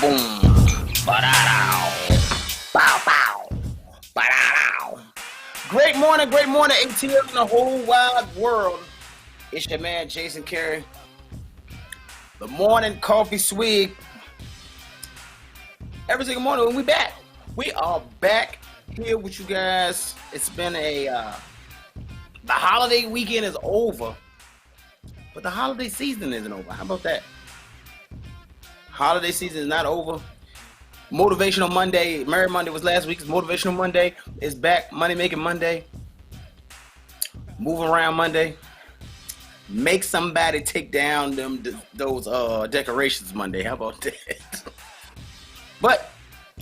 boom. Ba-da-dow. Bow, bow. Ba-da-dow. Great morning, ATL in the whole wide world. It's your man, Jason Carey. The morning coffee Swig. Every single morning when we back. We are back here with you guys. It's been the holiday weekend is over, but the holiday season isn't over. How about that? Holiday season is not over. Motivational Monday, Merry Monday was last week's Motivational Monday is back. Money Making Monday, Move Around Monday, Make Somebody Take Down those decorations Monday. How about that? But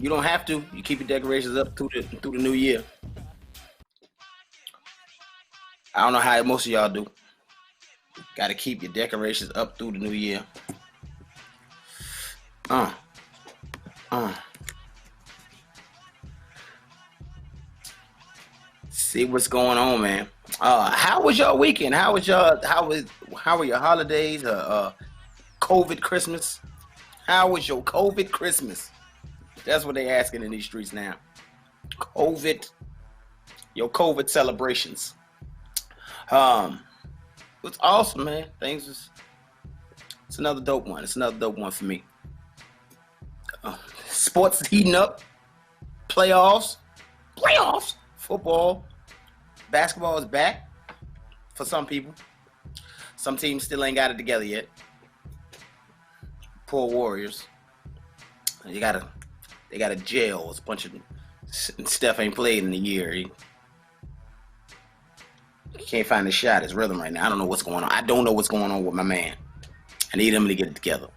you don't have to. You keep your decorations up through the new year. I don't know how most of y'all do. Got to keep your decorations up through the new year. See what's going on, man. How was your weekend? How were your holidays? COVID Christmas? How was your COVID Christmas? That's what they asking in these streets now. Your COVID celebrations. It's awesome, man. It's another dope one. It's another dope one for me. Sports heating up. Playoffs. Football. Basketball is back for some people. Some teams still ain't got it together yet. Poor Warriors. They got a jail. It's a bunch of Steph ain't played in a year. He can't find his shot, his rhythm right now. I don't know what's going on. I don't know what's going on with my man. I need him to get it together.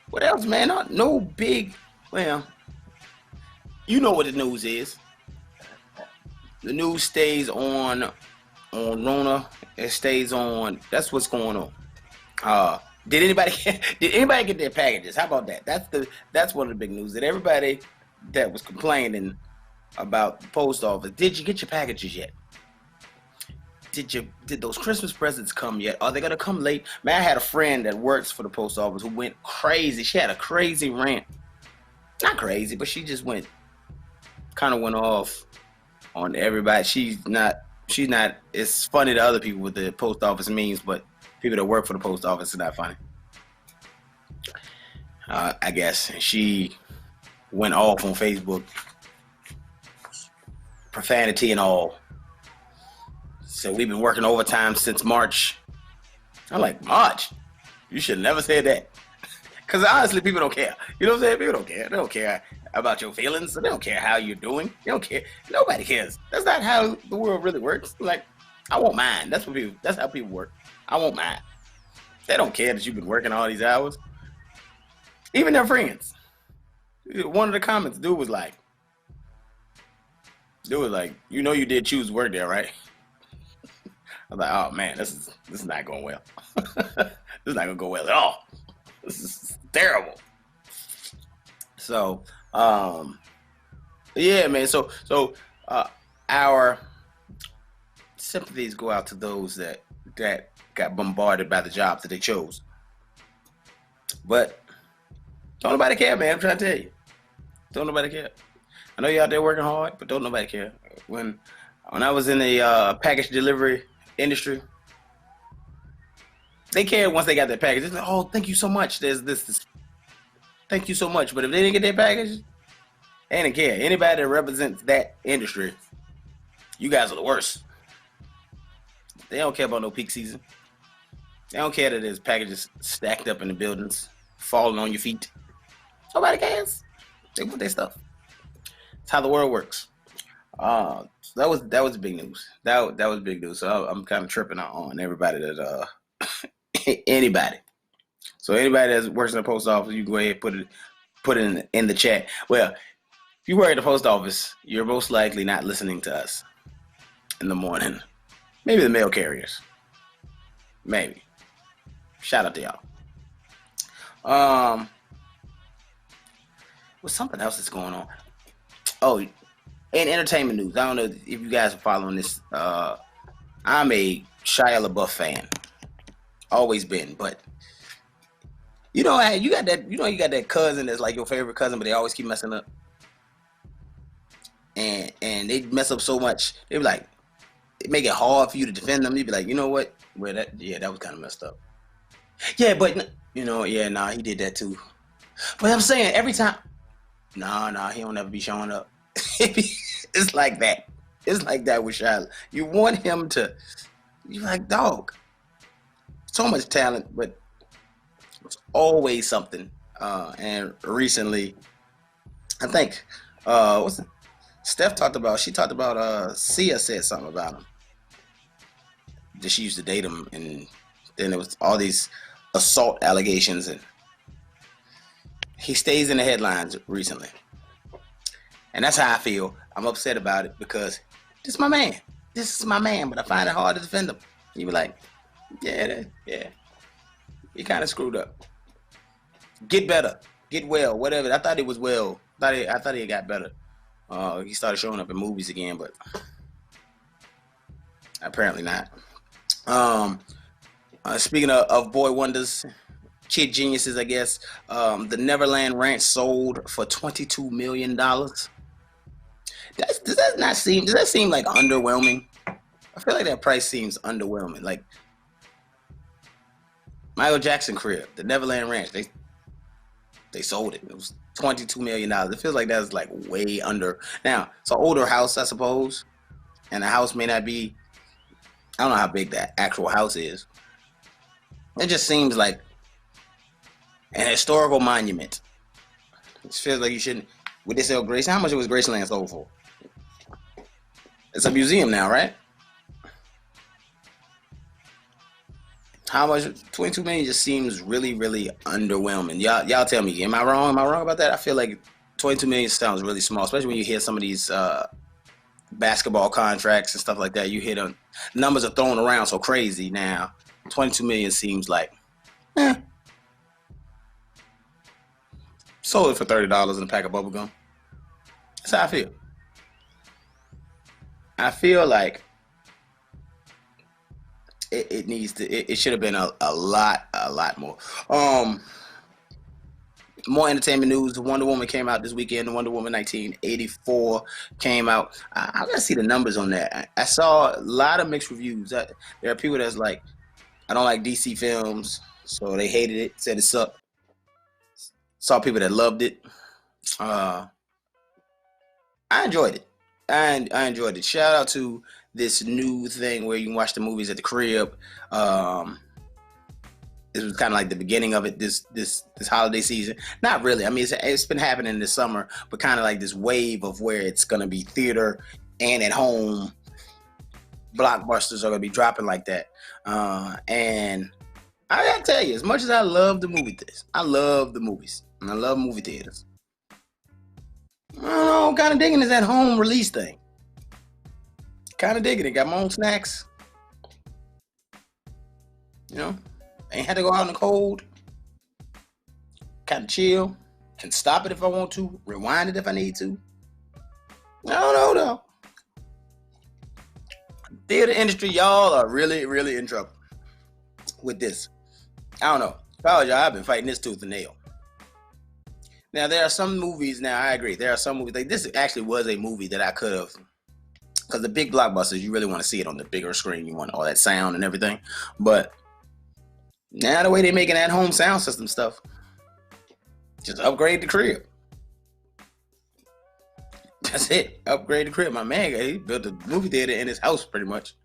What else, man? No big. Well, you know what the news is. The news stays on Rona. It stays on. That's what's going on. Did anybody get their packages? How about that? That's one of the big news. That everybody that was complaining about the post office, did you get your packages yet? Did those Christmas presents come yet? Are they gonna come late? Man, I had a friend that works for the post office who went crazy. She had a crazy rant. Not crazy, but she just went off on everybody. She's not. It's funny to other people with the post office memes, but people that work for the post office is not funny. I guess she went off on Facebook, profanity and all. So we've been working overtime since March. I'm like, March? You should never say that. Because honestly, people don't care. You know what I'm saying? People don't care. They don't care about your feelings. They don't care how you're doing. They don't care. Nobody cares. That's not how the world really works. Like, I won't mind. That's how people work. I won't mind. They don't care that you've been working all these hours. Even their friends. One of the comments, dude was like, you know you did choose to work there, right? I was like, oh man, this is not going well. This is not gonna go well at all. This is terrible. So, yeah, man. So our sympathies go out to those that got bombarded by the jobs that they chose. But don't nobody care, man. I'm trying to tell you. Don't nobody care. I know you're out there working hard, but don't nobody care. When I was in the package delivery industry, they cared once they got their package. It's like, oh, thank you so much. There's this. Thank you so much. But if they didn't get their package, they didn't care. Anybody that represents that industry, you guys are the worst. They don't care about no peak season. They don't care that there's packages stacked up in the buildings, falling on your feet. Nobody cares. They want their stuff. That's how the world works. That was big news. That was big news. So I'm kind of tripping on everybody that anybody. So anybody that works in the post office, you go ahead and put it in the chat. Well, if you work at the post office, you're most likely not listening to us in the morning. Maybe the mail carriers. Maybe. Shout out to y'all. Well, something else is going on. Oh, and entertainment news. I don't know if you guys are following this. I'm a Shia LaBeouf fan. Always been, but you know, you got that. You know, you got that cousin that's like your favorite cousin, but they always keep messing up, and they mess up so much. They be like, it make it hard for you to defend them. You be like, you know what? Well, that was kind of messed up. Yeah, but you know, yeah, nah, he did that too. But I'm saying every time, nah, he don't ever be showing up. It's like that. It's like that with Shia. You want him to. You like, dog. So much talent, but it's always something. And recently, I think, what's it? Steph talked about. She talked about. Sia said something about him. That she used to date him, and then there was all these assault allegations, and he stays in the headlines recently. And that's how I feel. I'm upset about it because this is my man. This is my man, but I find it hard to defend him. You be like, yeah, he kind of screwed up. Get better, get well, whatever. I thought it was well. I thought he got better. He started showing up in movies again, but apparently not. Speaking of boy wonders, kid geniuses, I guess. The Neverland Ranch sold for $22 million. Does that seem like underwhelming? I feel like that price seems underwhelming. Like Michael Jackson crib, the Neverland Ranch, they sold it. It was $22 million. It feels like that's like way under. Now, it's an older house, I suppose. And the house may not be, I don't know how big that actual house is. It just seems like an historical monument. It feels like you shouldn't. Would they sell Graceland? How much was Graceland sold for? It's a museum now, right? How much? 22 million just seems really, really underwhelming. Y'all tell me, am I wrong? Am I wrong about that? I feel like 22 million sounds really small, especially when you hear some of these basketball contracts and stuff like that. You hear the numbers are thrown around so crazy now. 22 million seems like, sold it for $30 in a pack of bubble gum. That's how I feel. I feel like it needs to. It should have been a lot more. More entertainment news. Wonder Woman came out this weekend. Wonder Woman 1984 came out. I gotta see the numbers on that. I saw a lot of mixed reviews. There are people that's like, I don't like DC films, so they hated it, said it sucked. Saw people that loved it. I enjoyed it. I enjoyed it. Shout out to this new thing where you can watch the movies at the crib. This was kind of like the beginning of it this holiday season. Not really. I mean, it's been happening this summer, but kind of like this wave of where it's going to be theater and at home. Blockbusters are going to be dropping like that. And I got to tell you, as much as I love the movie theaters, I love the movies. And I love movie theaters. I don't know, kind of digging this at home release thing. Kind of digging it. Got my own snacks. You know, ain't had to go out in the cold. Kind of chill. Can stop it if I want to. Rewind it if I need to. No. Theater industry, y'all are really, really in trouble with this. I don't know. If I was y'all, I've been fighting this tooth and nail. Now, there are some movies, now I agree, there are some movies, like this actually was a movie that I could have, because the big blockbusters, you really want to see it on the bigger screen, you want all that sound and everything, but now the way they're making that home sound system stuff, just upgrade the crib. That's it, upgrade the crib. My man, he built a movie theater in his house pretty much.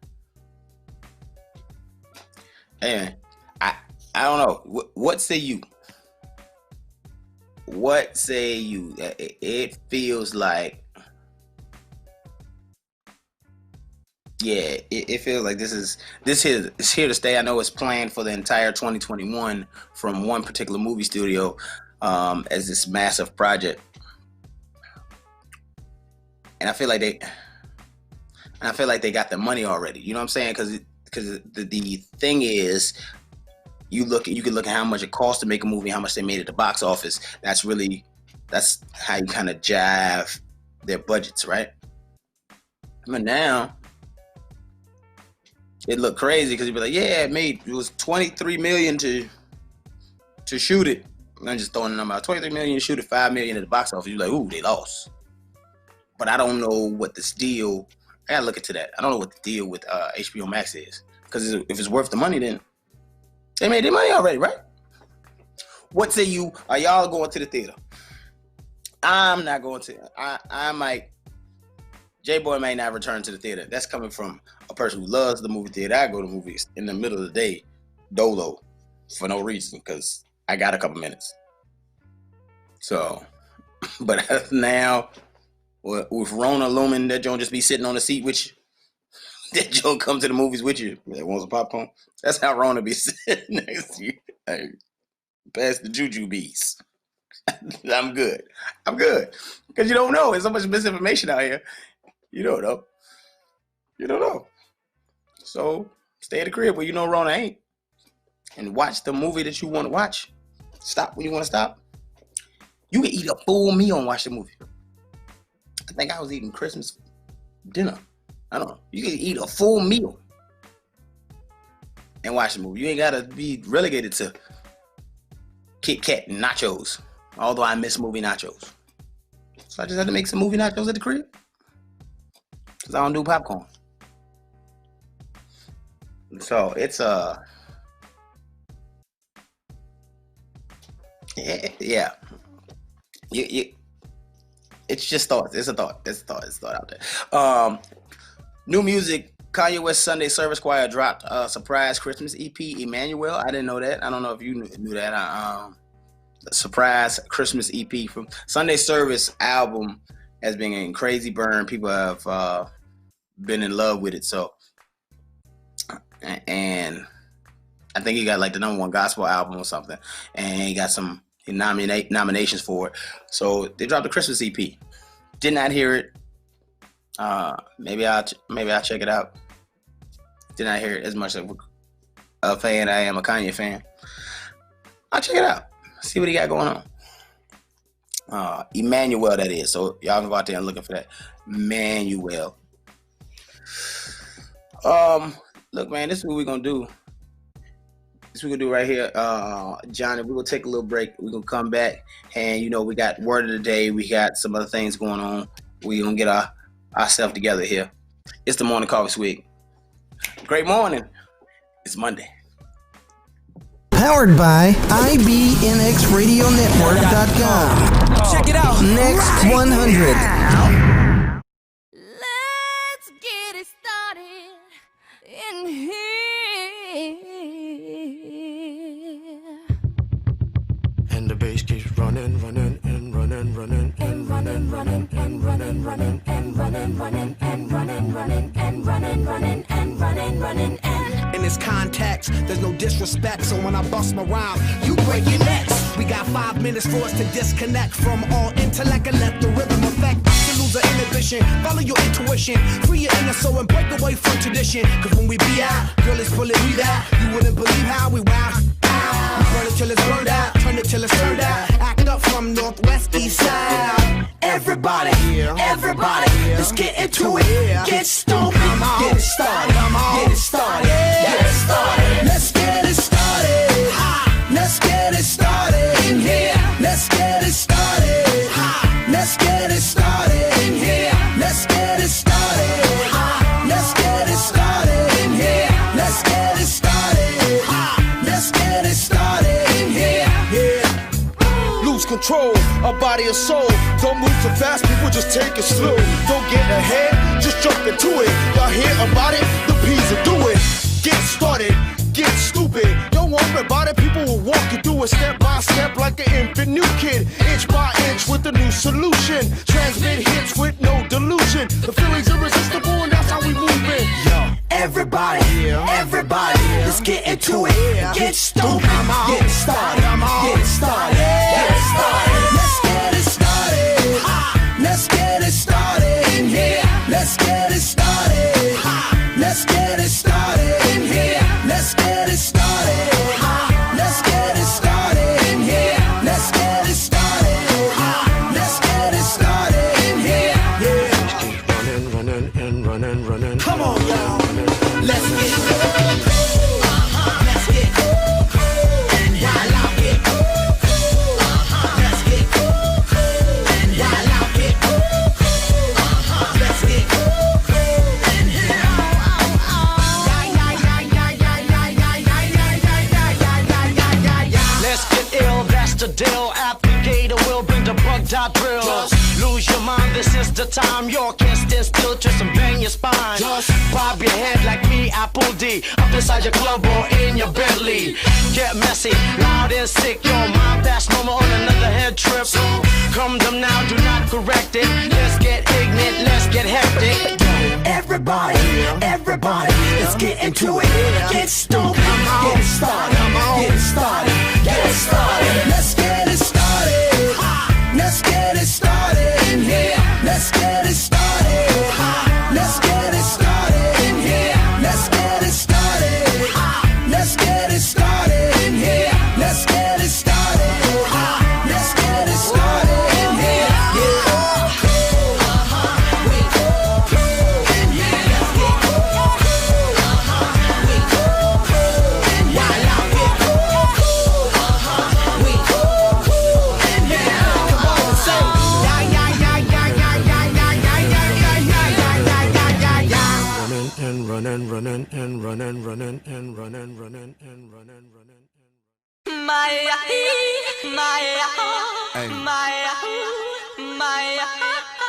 And I don't know, what say you? What say you? It feels like, yeah, it feels like this here is here to stay. I know it's planned for the entire 2021 from one particular movie studio as this massive project, and I feel like they got the money already. You know what I'm saying? Because the thing is, you can look at how much it costs to make a movie, how much they made at the box office. That's how you kind of jive their budgets, right? But now it looked crazy because you'd be like, yeah, it was 23 million to shoot it. I'm just throwing the number out. 23 million to shoot it, 5 million at the box office. You're like, ooh, they lost. But I don't know what this deal. I gotta look into that. I don't know what the deal with HBO Max is. Because if it's worth the money, then they made their money already, right? What say you? Are y'all going to the theater? I'm not going to. I might. J-Boy may not return to the theater. That's coming from a person who loves the movie theater. I go to movies in the middle of the day, dolo, for no reason, because I got a couple minutes. So, but now, with Rona looming, that Joan just be sitting on the seat with you. That Joan come to the movies with you. That wants a popcorn. That's how Rona be sitting next to you. Hey, pass the juju bees. I'm good. Because you don't know. There's so much misinformation out here. You don't know. So stay at the crib where you know Rona ain't. And watch the movie that you want to watch. Stop when you want to stop. You can eat a full meal and watch the movie. I think I was eating Christmas dinner. I don't know. You can eat a full meal and watch the movie. You ain't got to be relegated to Kit Kat and nachos. Although I miss movie nachos. So I just had to make some movie nachos at the crib. Because I don't do popcorn. So it's yeah. It's just thoughts. It's a thought out there. New music. Kanye West Sunday Service Choir dropped a surprise Christmas EP, Emmanuel. I didn't know that. I don't know if you knew that. Surprise Christmas EP from Sunday Service album has been a crazy burn. People have been in love with it. So, and I think he got like the #1 gospel album or something, and he got some nominations for it. So they dropped a Christmas EP. Did not hear it. Maybe I'll check it out. Did not hear it as much of a fan I am a Kanye fan. I'll check it out. See what he got going on. Emmanuel, that is. So y'all can go out there and looking for that. Emmanuel. Look, man, this is what we're gonna do. This we're gonna do right here. Johnny, we're gonna take a little break. We're gonna come back, and we got word of the day. We got some other things going on. We're gonna get ourselves together here. It's the Morning Call with Swig. Great morning. It's Monday. Powered by IBNXRadioNetwork.com. Check it out. Next 100. Let's get it started in here. And the bass keeps running and running and running and running and running and running and in this context, there's no disrespect. So when I bust my rhyme, you break your necks. We got 5 minutes for us to disconnect from all intellect and let the rhythm affect. To lose the inhibition, follow your intuition, free your inner soul and break away from tradition. Cause when we be out, girl, it's fully we that. You wouldn't believe how we wow. Burn it till it's burned out, turn it till it's turned out. Act up from northwest, east side. Everybody, let's get into it. Get stupid, get it started, get it started, get it started. Let's get it started. Let's get it started in here. Let's get it started. Let's get it started in here. Let's get it started. Let's get it started in here. Let's get it started. Let's get it started in here. Yeah. Lose control, a body and soul. Don't move too fast, people just take it slow. Don't get ahead, just jump into it. Y'all hear about it? The P's will do it. Get started, get stupid. Don't worry about it, people will walk you through it step by step like an infant new kid. Inch by inch with a new solution. Transmit hits with no delusion. The feeling's irresistible and that's how we move it. Yo. Everybody, let's get into it. Get stupid, get it started, get it started, get it started. Let's get it started. Let's get it started in here. Let's get it started. Let's get it started in here. Let's get it started. Let's get it started in here. Let's get it started. Let's get it started in here. Yeah. Running and running. Come on, y'all. Let's get it. dot drill. Lose your mind, this is the time. You can't stand still, twist and bang your spine. Just bob your head like me, Apple D. Up inside your club or in your Bentley. Get messy, loud and sick. Your mind fast normal on another head trip. So come them now, do not correct it. Let's get ignorant, let's get hectic. Everybody, everybody, let's get into it. Get stoked, get it started, get it started, get it started. Let's get it started. Let's get it started in here. Let's get it started. Let's get it started in here. Let's get it started. Let's get it started in here. Let's get it started. Let's get it started in here.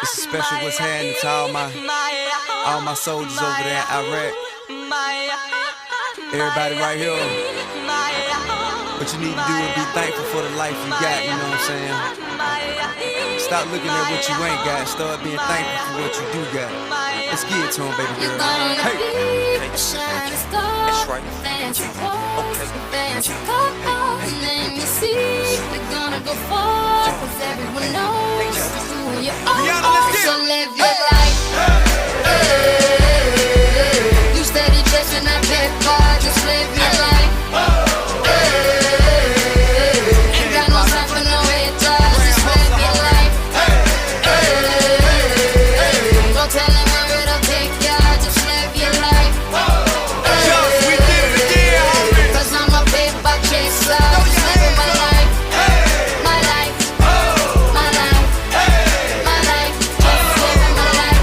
It's a special what's happening to all my soldiers over there in Iraq. Everybody right here. What you need to do is be thankful for the life you got, you know what I'm saying? Stop looking at what you ain't got. Start being thankful for what you do got. Let's get it to him, baby girl. Hey! That's right. Let me see. We're gonna go far, 'cause everyone knows who you are. So live your life. You steady chasing that paper, just live your life. Ain't got no time for no haters, just live your life. Don't tell them where it'll take ya, just live your life. Cause I'm a paper chaser, just living my life. My life, my life, my life, just living my life.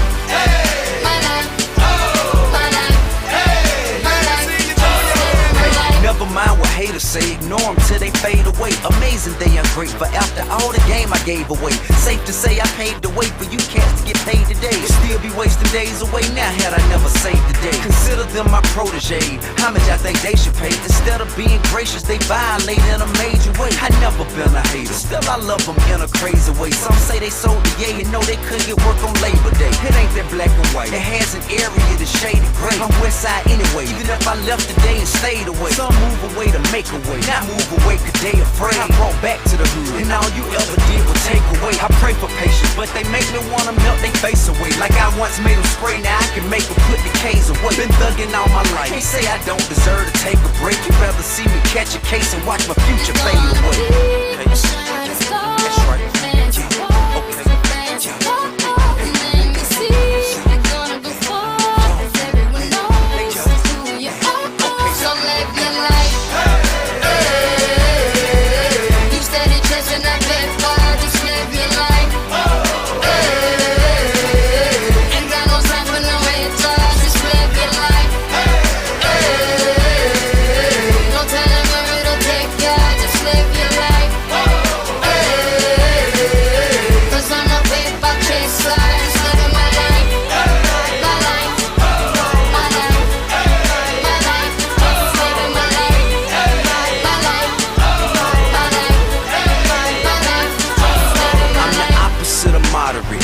My life, my life, my life, just living my life. Never mind what haters say, ignore them till they fade away. Amazing they ungrateful after all the game I gave away. Safe to say I paved the way for you cats to get paid today. Still be wasting days away now had I never saved the day. Consider them my protege. How much I think they should pay? Instead of being gracious, they violate in a major way. I never been a hater, still I love them in a crazy way. Some say they sold the yay and know they couldn't get work on Labor Day. It ain't that black and white, it has an area that's shaded gray. I'm west side anyway, even if I left today and stayed away. Some move away to make a way, not move away cause they afraid. I brought back to the hood, and all you ever did was take away. I pray for patience, but they make me wanna melt they face away. Like I once made them spray, now I can make them put the K's away. Been thugging all my life, can't say I don't deserve to take a break. You rather see me catch a case and watch my future fade away. That's right.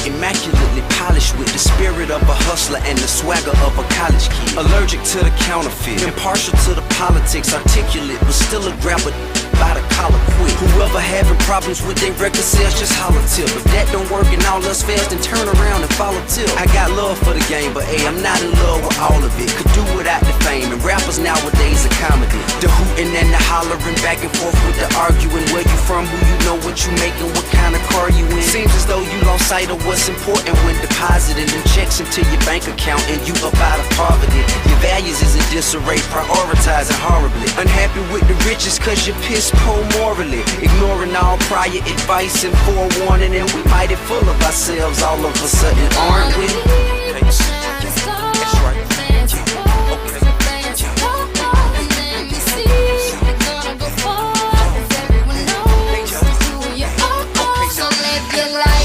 Immaculately polished with the spirit of a hustler and the swagger of a college kid. Allergic to the counterfeit, impartial to the politics, articulate, but still a grabber by the collar quick. Whoever having problems with their record sales, just holler tip. If that don't work and all us fast, then turn around and follow tip. I got love for the game, but hey, I'm not in love with all of it. Could do without the fame, and rappers nowadays are comedy. The hooting and the hollering, back and forth with the arguing. Where you from, who you know, what you making, what kind of car you in. Seems as though you lost sight of what's important when depositing them checks into your bank account and you up out of poverty. Your values is in disarray, prioritizing horribly. Unhappy with the riches cause you're piss poor morally. Ignoring all prior advice and forewarning, and we mighty full of ourselves all of a sudden, aren't we? That's right. So live your life.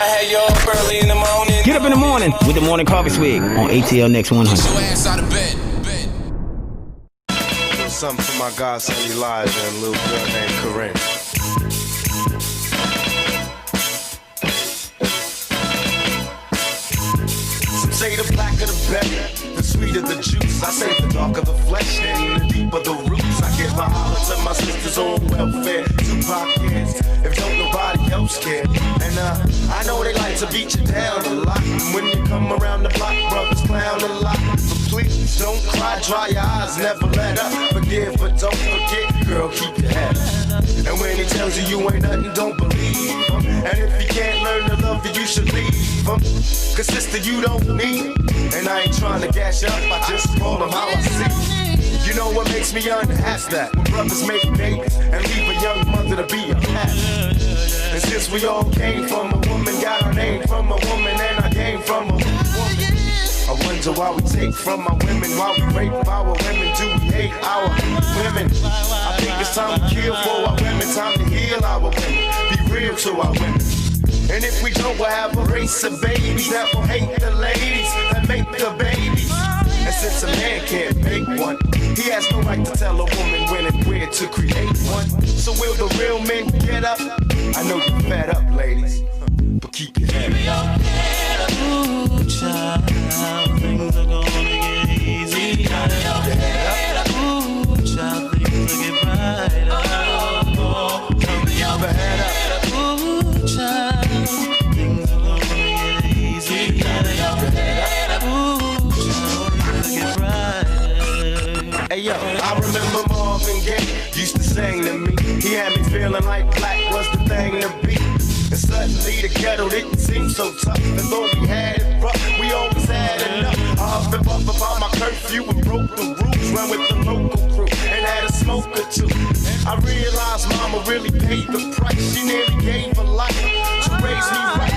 I had you up early in the morning. Get up in the morning with the morning coffee swig on ATL Next 100. Get your ass out of bed. Something for my godson Elijah and a little girl named Corinne. Some say the blacker the better, the sweeter the juice. I say the darker the flesh and the deeper the roots. I give my holler to my sisters on welfare. Tupac kids, if don't nobody else care. And I know they like to beat you down a lot. When you come around the block, brothers clown a lot. But please don't cry, dry your eyes, never let up. Forgive but don't forget, girl, keep your head up. And when he tells you you ain't nothing, don't believe him. And if he can't learn to love you, you should leave him. Cause sister, you don't need him. And I ain't trying to gas you up, I just call him how I see. You know what makes me unhappy? That when brothers make babies and leave a young mother to be a cat. And since we all came from a woman, got our name from a woman, and I came from a woman. I wonder why we take from our women, why we rape our women, do we hate our women? I think it's time to kill for our women, time to heal our women, be real to our women. And if we don't, we'll have a race of babies that will hate the ladies that make the babies. And since a man can't make one, he has no right to tell a woman when and where to create one. So will the real men get up? I know you're fed up, ladies, but keep your head up. Ooh, child, things are gonna get easy. Keep your head up. Ooh, child, things will get brighter. Keep your head up. Ooh, child, things are gonna get easy. Keep your head up. Ooh, child, things will get brighter. Hey yo, I remember Marvin Gaye used to sing to me. He had me feeling like black was the thing to be. And suddenly the ghetto didn't seem so tough. And though we had it rough, we always had enough. I huffed and puffed about my curfew and broke the rules. Ran with the local crew and had a smoke or two. I realized mama really paid the price. She nearly gave her life to raise me right.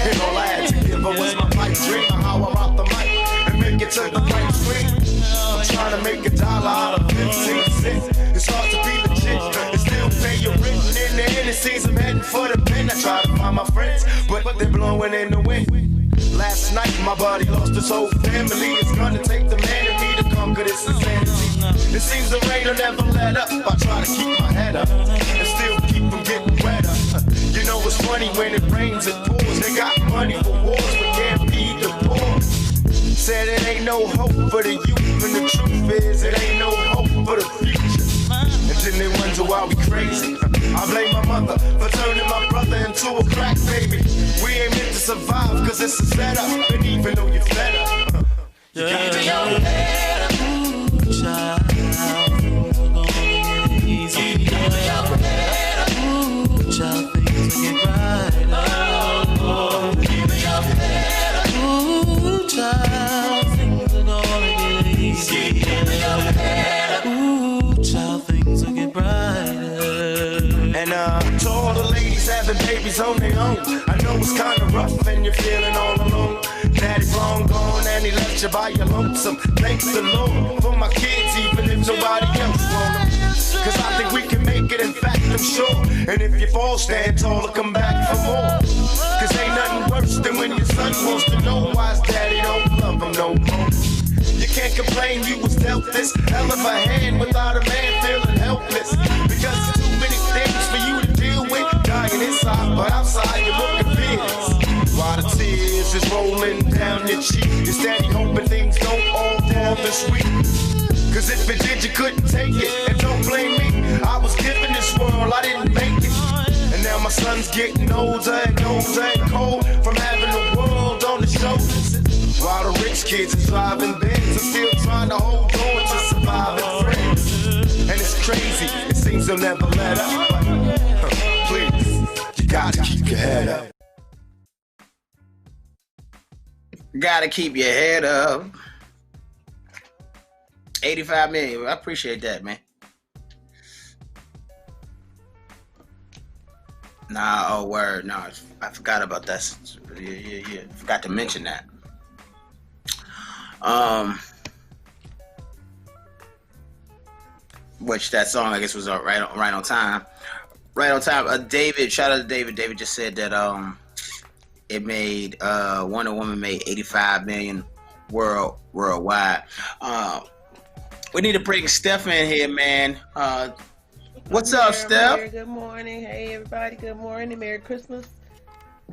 And all I had to give her was my pipe dream of how I rock the mic and make it to the right screen. I'm trying to make $1 out of 15 cents. It's hard to be legit and still pay your rent. And in the end, it seems I'm heading for the pen. I try to find my friends, but they're blowing in the wind. Last night, my buddy lost his whole family. It's gonna take the man in me to conquer this insanity. It seems the rain will never let up. I try to keep my head up and still keep from getting wetter. You know it's funny when it rains, it pours. They got money for wars, but can't feed the poor. Said it ain't no hope for the youth, and the truth is it ain't no hope for the future. And then they wonder why we crazy. I blame my mother for turning my brother into a crack baby. We ain't meant to survive cause it's a setup. And even though you're fed up, you got to your head up. Ooh, child, things are gonna get easy. Keep your head up. Ooh, child, things will get brighter. Keep your head up. Ooh, child, things are gonna get easy. Keep your head up. Ooh, child, things will get brighter. And to all the ladies having babies on their own, I know it's kinda rough and you're feeling all alone. Daddy's long gone and he left you by your lonesome. Thank the Lord for my kids, even if nobody else want them. Cause I think we can make it, in fact I'm sure. And if you fall, stand tall and come back for more. Cause ain't nothing worse than when your son wants to know why his daddy don't love him no more. You can't complain you was dealt this hell of a hand without a man feeling helpless. Because there's too many things for you to deal with. Dying inside, but outside you're looking fearless. While the tears is rolling down your cheek, you're steady hoping things don't all fall this week. Cause if it did, you couldn't take it. And don't blame me, I was given this world, I didn't make it. And now my son's getting older and older and cold from having the world on his shoulders. While the rich kids are driving Benz, I'm still trying to hold on to surviving friends. And it's crazy, it seems they'll never let up. But, please, you gotta keep your head up. Gotta keep your head up. 85 million. I appreciate that, man. Nah, oh word. No, I forgot about that. Yeah. Forgot to mention that. Which that song I guess was right on time. Right on time. David, shout out to David. David just said that it made Wonder Woman made 85 million worldwide. We need to bring Steph in here, man. What's up, Steph? Good morning. Hey, everybody. Good morning. Merry Christmas.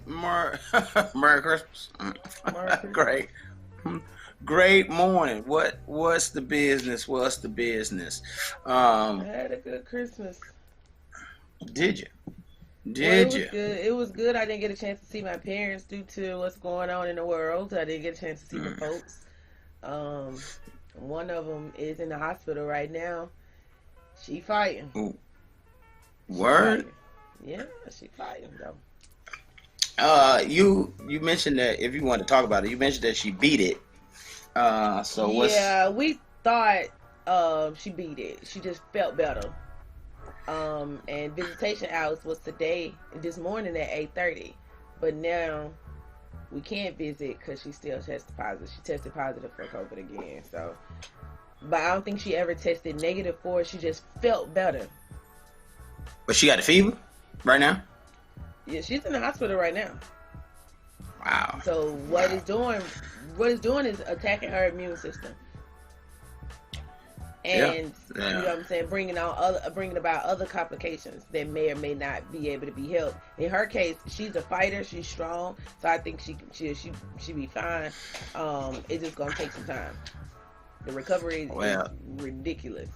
Merry Christmas. Merry Christmas. Great morning. What's the business? What's the business? I had a good Christmas. Did you? Good. It was good. I didn't get a chance to see my parents due to what's going on in the world. I didn't get a chance to see the folks. One of them is in the hospital right now. She fighting. Ooh. Word? Yeah, she fighting though. You mentioned that if you want to talk about it, you mentioned that she beat it. Yeah, we thought she beat it. She just felt better. And visitation hours was this morning at 8:30, but now we can't visit because she still tested positive. She tested positive for COVID again. So, but I don't think she ever tested negative for it. She just felt better. But she got a fever right now? Yeah, she's in the hospital right now. Wow. So what it's doing is attacking her immune system. And you know what I'm saying, bringing about other complications that may or may not be able to be helped. In her case, she's a fighter, she's strong, so I think she be fine. It's just gonna take some time. The recovery is ridiculous.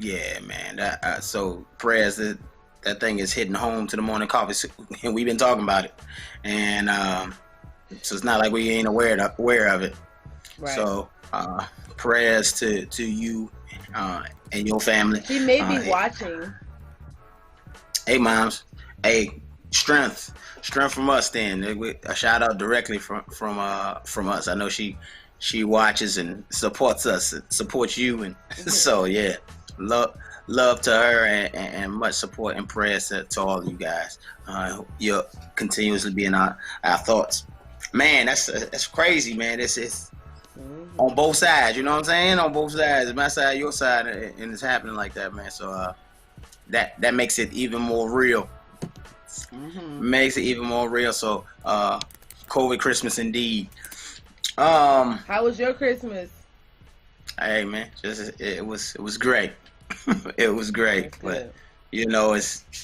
Yeah, man. So prayers that thing is hitting home to the morning coffee, and we've been talking about it, and so it's not like we ain't aware of it. Right. So prayers to you and your family. She may be watching. Hey, moms. Hey, strength from us. Then a shout out directly from us. I know she watches and supports us, and supports you, and so yeah, love to her and much support and prayers to all of you guys. You'll continuously be in our thoughts. Man, that's crazy, man. It's on both sides, you know what I'm saying? On both sides, my side, your side, and it's happening like that, man. So that makes it even more real. Makes it even more real. So COVID Christmas indeed. How was your Christmas? Hey, man, it was great. It was great, but you got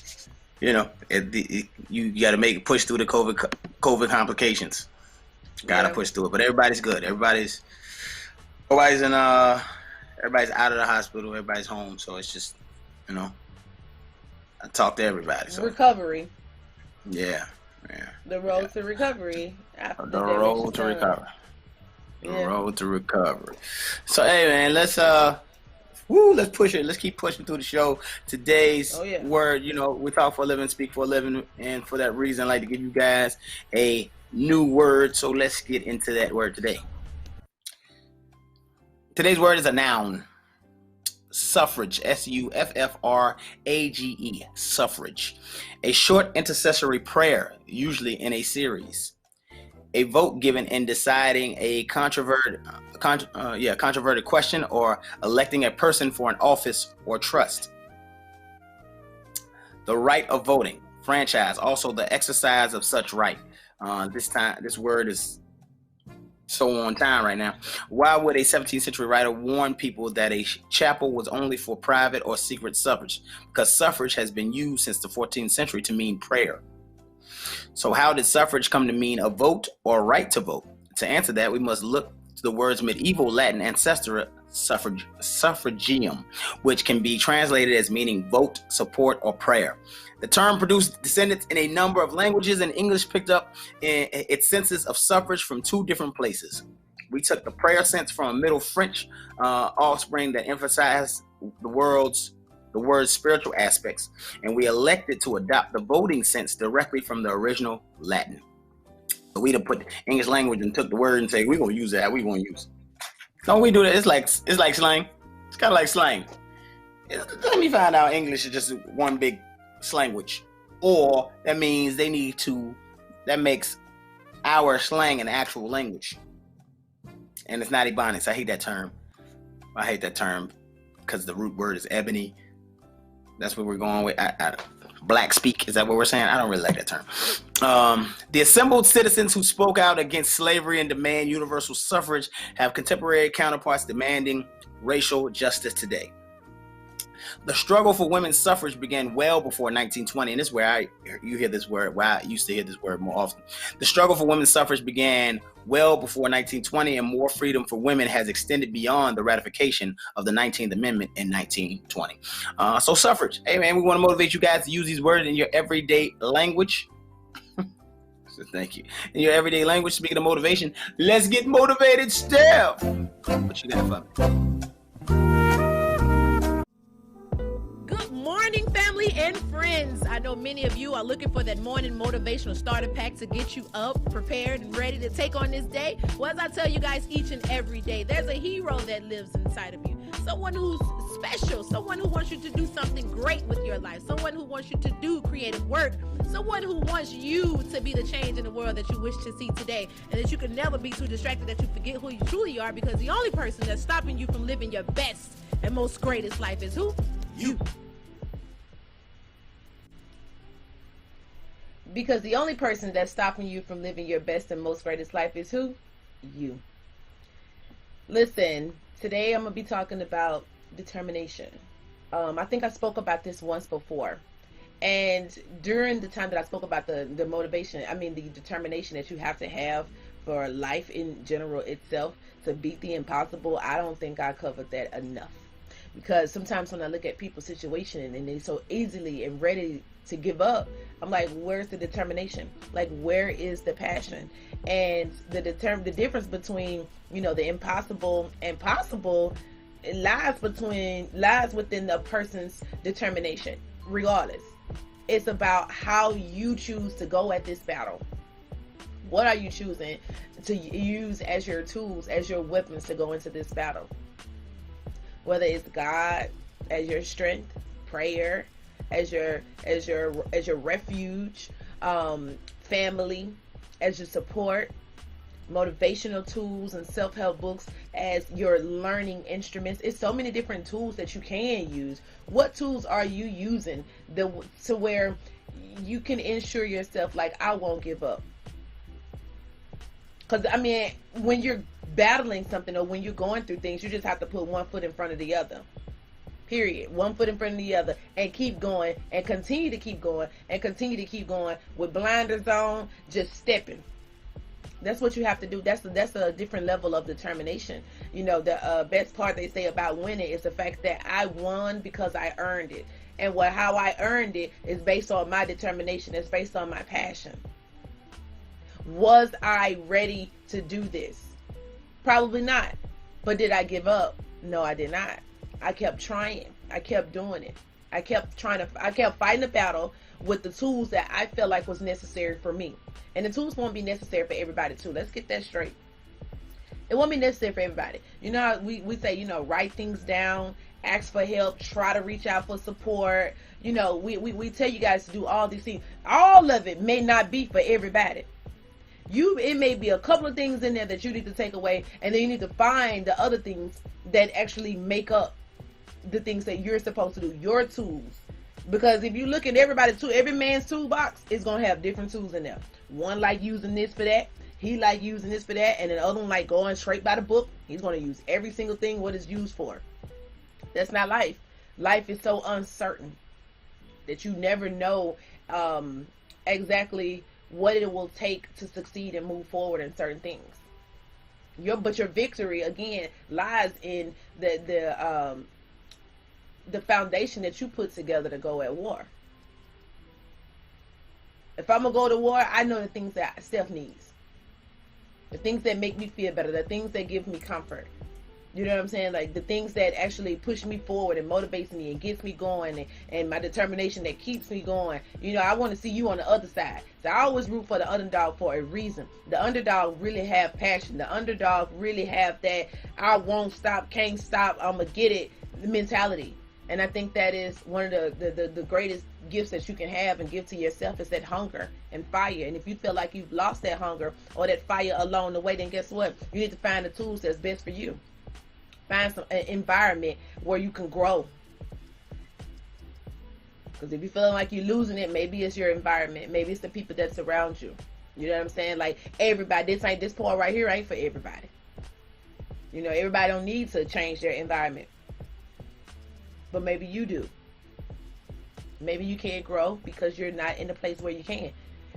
to push through the COVID complications. Gotta push through it, but everybody's good. Everybody's out of the hospital. Everybody's home, so it's just I talk to everybody. So. Recovery. Yeah. The road to recovery. The road to recovery. The road to recovery. So hey, man, let's push it. Let's keep pushing through the show. Today's word, we talk for a living, speak for a living, and for that reason, I'd like to give you guys a new word. So let's get into that word today. Today's word is a noun. Suffrage. SUFFRAGE. Suffrage. A short intercessory prayer, usually in a series. A vote given in deciding a controverted question or electing a person for an office or trust. The right of voting. Franchise. Also the exercise of such right. This word is so on time right now. Why would a 17th century writer warn people that a chapel was only for private or secret suffrage? Because suffrage has been used since the 14th century to mean prayer. So how did suffrage come to mean a vote or right to vote? To answer that, we must look to the words medieval Latin ancestor suffragium, which can be translated as meaning vote, support, or prayer. The term produced descendants in a number of languages, and English picked up its senses of suffrage from two different places. We took the prayer sense from a Middle French offspring that emphasized the word's spiritual aspects, and we elected to adopt the voting sense directly from the original Latin. So we done put the English language and took the word and say, we're going to use that, we're going to use it. Don't we do that? It's like slang. It's kind of like slang. Let me find out English is just one big slanguage, or that means that makes our slang an actual language, and it's not Ebonics. I hate that term because the root word is ebony. That's what we're going with. Black speak, is that what we're saying? I don't really like that term. The assembled citizens who spoke out against slavery and demand universal suffrage have contemporary counterparts demanding racial justice today. The struggle for women's suffrage began well before 1920, and this is where you hear this word. Where I used to hear this word more often. The struggle for women's suffrage began well before 1920, and more freedom for women has extended beyond the ratification of the 19th Amendment in 1920. So suffrage. Hey man, we want to motivate you guys to use these words in your everyday language. So thank you. In your everyday language, speaking of motivation, let's get motivated, Steph. What you got for me? Good morning, family and friends. I know many of you are looking for that morning motivational starter pack to get you up, prepared, and ready to take on this day. Well, as I tell you guys each and every day, there's a hero that lives inside of you. Someone who's special, someone who wants you to do something great with your life, someone who wants you to do creative work, someone who wants you to be the change in the world that you wish to see today, and that you can never be too distracted that you forget who you truly are, because the only person that's stopping you from living your best and most greatest life is who? You. Because the only person that's stopping you from living your best and most greatest life is who? You. Listen, today I'm going to be talking about determination. I think I spoke about this once before. And during the time that I spoke about the determination that you have to have for life in general itself to beat the impossible, I don't think I covered that enough. Because sometimes when I look at people's situation and they're so easily and ready to give up, I'm like, where's the determination? Like, where is the passion? And the difference between, the impossible and possible lies within the person's determination, regardless. It's about how you choose to go at this battle. What are you choosing to use as your tools, as your weapons to go into this battle? Whether it's God as your strength, prayer as your refuge, family as your support, motivational tools and self-help books as your learning instruments. It's so many different tools that you can use. What tools are you using to where you can ensure yourself, like, I won't give up? Because, when you're battling something or when you're going through things, you just have to put one foot in front of the other. Period. One foot in front of the other and keep going and continue to keep going and continue to keep going with blinders on, just stepping. That's what you have to do. That's a different level of determination. The best part they say about winning is the fact that I won because I earned it. And how I earned it is based on my determination. It's based on my passion. Was I ready to do this? Probably not. But did I give up? No, I did not. I kept trying. I kept doing it. I kept fighting the battle with the tools that I felt like was necessary for me. And the tools won't be necessary for everybody too. Let's get that straight. It won't be necessary for everybody. We say, write things down, ask for help, try to reach out for support. We tell you guys to do all these things. All of it may not be for everybody. It may be a couple of things in there that you need to take away, and then you need to find the other things that actually make up the things that you're supposed to do, your tools. Because if you look at every man's toolbox is going to have different tools in there. One like using this for that, he like using this for that, and the other one like going straight by the book. He's going to use every single thing what it's used for. That's not life. Life is so uncertain that you never know exactly what it will take to succeed and move forward in certain things. But your victory again lies in the foundation that you put together to go at war. If I'm gonna go to war, I know the things that Steph needs, the things that make me feel better, the things that give me comfort. You know what I'm saying? Like the things that actually push me forward and motivates me and gets me going, and my determination that keeps me going. I want to see you on the other side. So I always root for the underdog for a reason. The underdog really have passion. The underdog really have that I won't stop, can't stop, I'm gonna get it mentality. And I think that is one of the greatest gifts that you can have and give to yourself is that hunger and fire. And if you feel like you've lost that hunger or that fire along the way, then guess what? You need to find the tools that's best for you. Find some environment where you can grow. Because if you're feeling like you're losing it, maybe it's your environment. Maybe it's the people that surround you. You know what I'm saying? Like, everybody, this part right here ain't for everybody. You know, everybody don't need to change their environment. But maybe you do. Maybe you can't grow because you're not in a place where you can.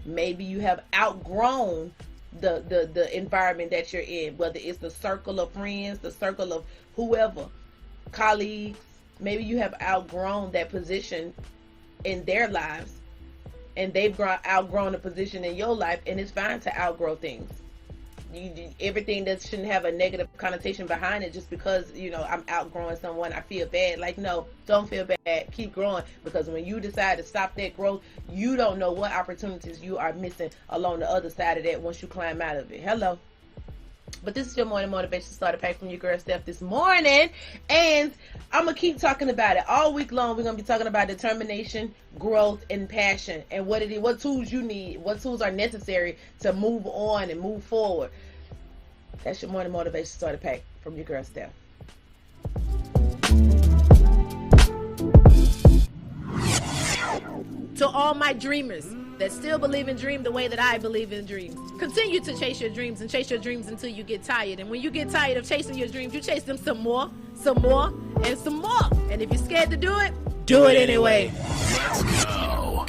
Maybe you have outgrown the environment that you're in, whether it's the circle of friends, the circle of whoever, colleagues. Maybe you have outgrown that position in their lives, and they've outgrown a position in your life, and it's fine to outgrow things. Everything that shouldn't have a negative connotation behind it just because, you know, I'm outgrowing someone, I feel bad. Like, no, don't feel bad. Keep growing, because when you decide to stop that growth, you don't know what opportunities you are missing along the other side of that once you climb out of it. Hello. But this is your morning motivation starter pack from your girl Steph this morning, and I'm gonna keep talking about it all week long. We're gonna be talking about determination, growth, and passion, and what it is, what tools you need, what tools are necessary to move on and move forward. That's your morning motivation starter pack from your girl Steph. To all my dreamers that still believe in dream the way that I believe in dreams, continue to chase your dreams and chase your dreams until you get tired. And when you get tired of chasing your dreams, you chase them some more, and some more. And if you're scared to do it, do it anyway. Let's go.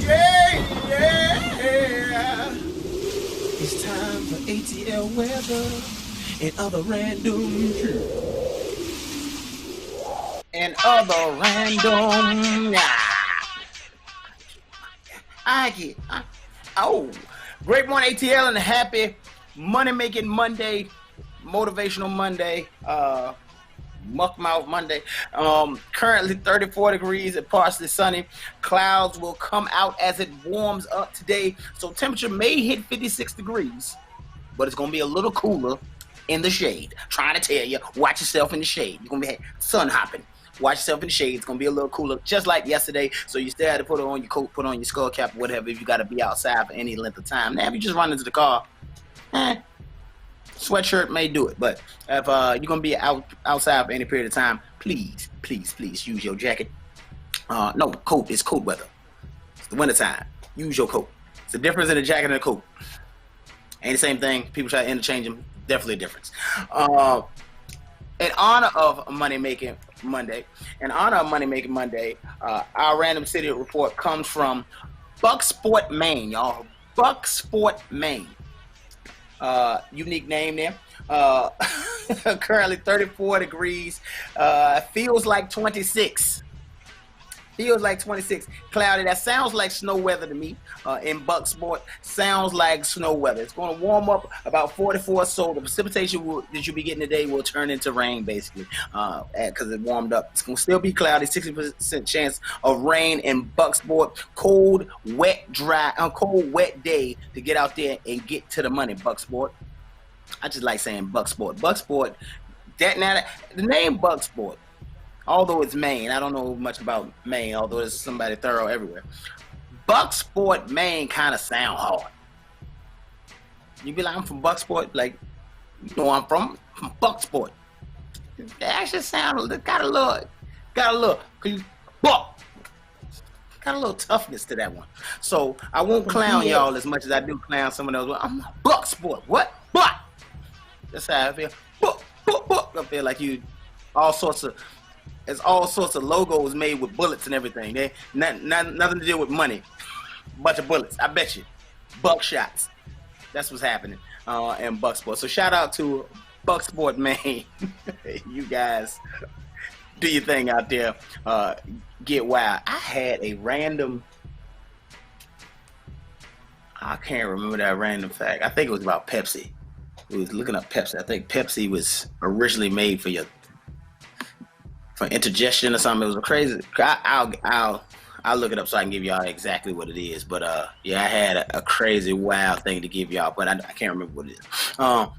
Yeah. It's time for ATL weather and other random Great morning, ATL, and a happy money-making Monday, motivational Monday, muckmouth Monday. Currently 34 degrees and partially sunny. Clouds will come out as it warms up today, so temperature may hit 56 degrees, but it's going to be a little cooler in the shade. Trying to tell you, watch yourself in the shade. You're going to be sun hopping. Watch yourself in the shade. It's going to be a little cooler, just like yesterday. So you still had to put on your coat, put on your skull cap, whatever, if you got to be outside for any length of time. Now, if you just run into the car, sweatshirt may do it. But if you're going to be outside for any period of time, please use your jacket. No, coat. It's cold weather. It's the wintertime. Use your coat. It's the difference in a jacket and a coat. Ain't the same thing. People try to interchange them. Definitely a difference. In honor of Money Making Monday, our random city report comes from Bucksport, Maine, y'all. Bucksport, Maine. Unique name there. Currently 34 degrees. Feels like 26. Cloudy. That sounds like snow weather to me. In Bucksport, sounds like snow weather. It's going to warm up about 44, so the precipitation that you'll be getting today will turn into rain, basically, because it warmed up. It's going to still be cloudy, 60% chance of rain in Bucksport. Cold, wet day to get out there and get to the money, Bucksport. I just like saying Bucksport. Bucksport, the name Bucksport, although it's Maine, I don't know much about Maine, although there's somebody thorough everywhere. Bucksport, Maine kind of sound hard. You be like, I'm from Bucksport, like, you know I'm from Bucksport. It actually got a little toughness to that one. So I won't clown y'all as much as I do clown someone else. I'm Bucksport. What? But that's how I feel. Buck. I feel like you there's all sorts of logos made with bullets and everything. They nothing to do with money. Bunch of bullets, I bet you. Buckshots. That's what's happening in Bucksport. So shout out to Bucksport, Maine. You guys do your thing out there. Get wild. I had a random, I can't remember that random fact. I think it was about Pepsi. We was looking up Pepsi. I think Pepsi was originally made for indigestion or something. It was crazy. I'll look it up so I can give y'all exactly what it is. But yeah, I had a crazy wild thing to give y'all, but I can't remember what it is.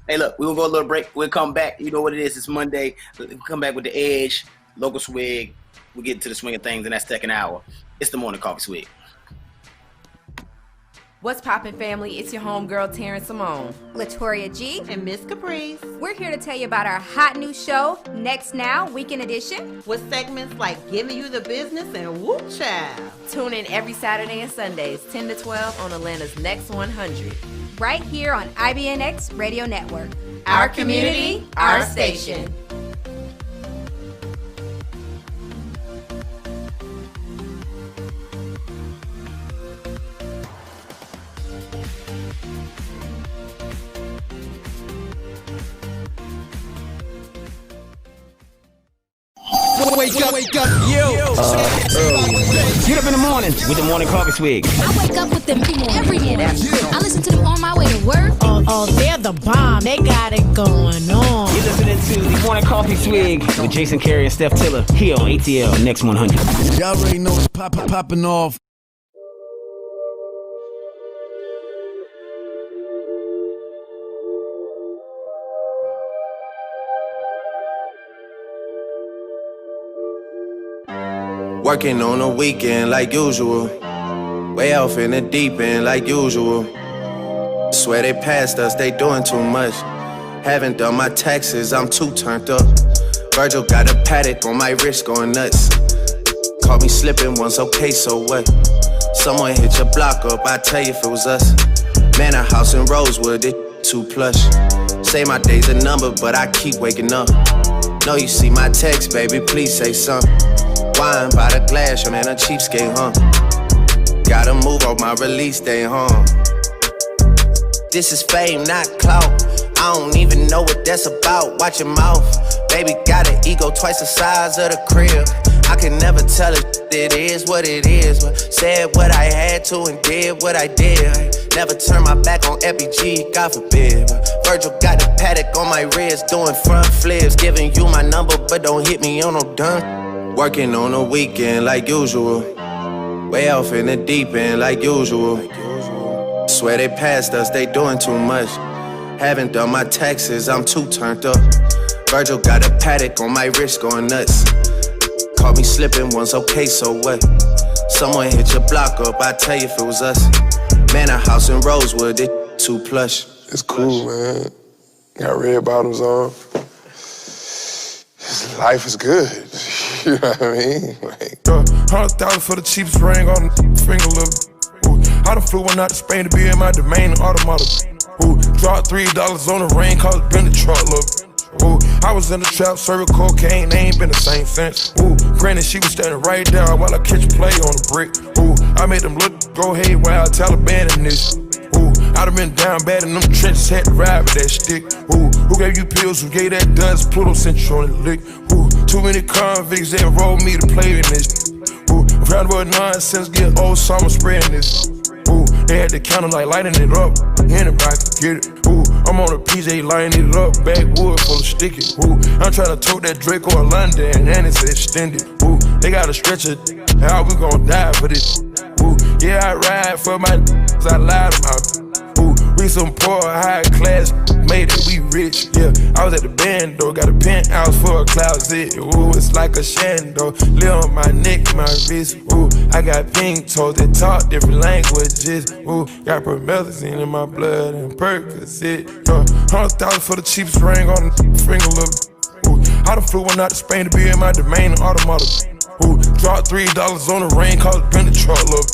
Hey, look, we'll go a little break. We'll come back. You know what it is. It's Monday. We'll come back with the Edge, local Swig. We'll get into the swing of things in that second hour. It's the morning coffee Swig. What's poppin', family? It's your homegirl, Taryn Simone. Latoria G. And Miss Caprice. We're here to tell you about our hot new show, Next Now, Weekend Edition. With segments like Giving You the Business and Whoop Child. Tune in every Saturday and Sundays, 10 to 12 on Atlanta's Next 100. Right here on IBNX Radio Network. Our community, our station. Wake up, yo. Get up in the morning with the morning coffee swig. I wake up with them every morning. I listen to them on my way to work. Oh, they're the bomb. They got it going on. You're listening to the morning coffee swig with Jason, Carey, and Steph Tiller here on ATL Next 100. Y'all already know it's popping off. Working on a weekend like usual. Way off in the deep end like usual. Swear they passed us, they doing too much. Haven't done my taxes, I'm too turned up. Virgil got a paddock on my wrist going nuts. Caught me slipping once, okay, so what? Someone hit your block up, I tell you if it was us. Man, a house in Rosewood, it too plush. Say my day's a number, but I keep waking up. Know you see my text, baby, please say something. Wine by the glass, your man a cheapskate, huh? Gotta move on my release day, huh? This is fame, not clout. I don't even know what that's about. Watch your mouth. Baby got an ego twice the size of the crib. I can never tell it is what it is. But said what I had to and did what I did. Never turn my back on FBG, God forbid. But Virgil got the paddock on my wrist, doing front flips. Giving you my number, but don't hit me on no dunk. Working on a weekend like usual. Way off in the deep end like usual. Swear they passed us, they doing too much. Haven't done my taxes, I'm too turned up. Virgil got a paddock on my wrist going nuts. Caught me slipping once, okay, so what? Someone hit your block up, I tell you if it was us. Man, a house in Rosewood, it too plush. It's cool, man. Got red bottoms on. Life is good. You know what I mean? Like, 100,000 for the cheapest ring on the finger, look. Ooh, I done flew one out to Spain to be in my domain automata. Ooh, dropped $3 on the rain, cause it been the truck, look. Ooh, I was in the trap, serving cocaine, they ain't been the same since. Ooh, granted, she was standing right there while I catch play on the brick. Ooh, I made them look, go haywire, Taliban in this. Ooh, I done been down bad in them trenches, had to ride with that stick. Ooh, who gave you pills, who gave that dust, Pluto sent you on the lick. Ooh, too many convicts, they enrolled me to play in this. Ooh, I'm proud about nonsense, get old summer spreading this. Ooh, they had the counter like lighting it up, anybody could get it. Ooh, I'm on a PJ lighting it up, backwood full of sticky. Ooh, I'm trying to tote that Draco in London, and it's extended. Ooh, they got a stretcher, how we gon' die for this? Ooh, yeah, I ride for my cause I lied about. Ooh, we some poor, high class, made it, we rich, yeah. I was at the band, though, got a penthouse for a closet. Ooh, it's like a shando, live on my neck, my wrist. Ooh, I got pink toes that talk different languages. Ooh, got promethazine in my blood and Percocet. 100,000 for the cheapest ring on the finger, look. Ooh, I done flew one out to Spain to be in my domain automata. Ooh, dropped $3 on the rain, cause it been the truck, look.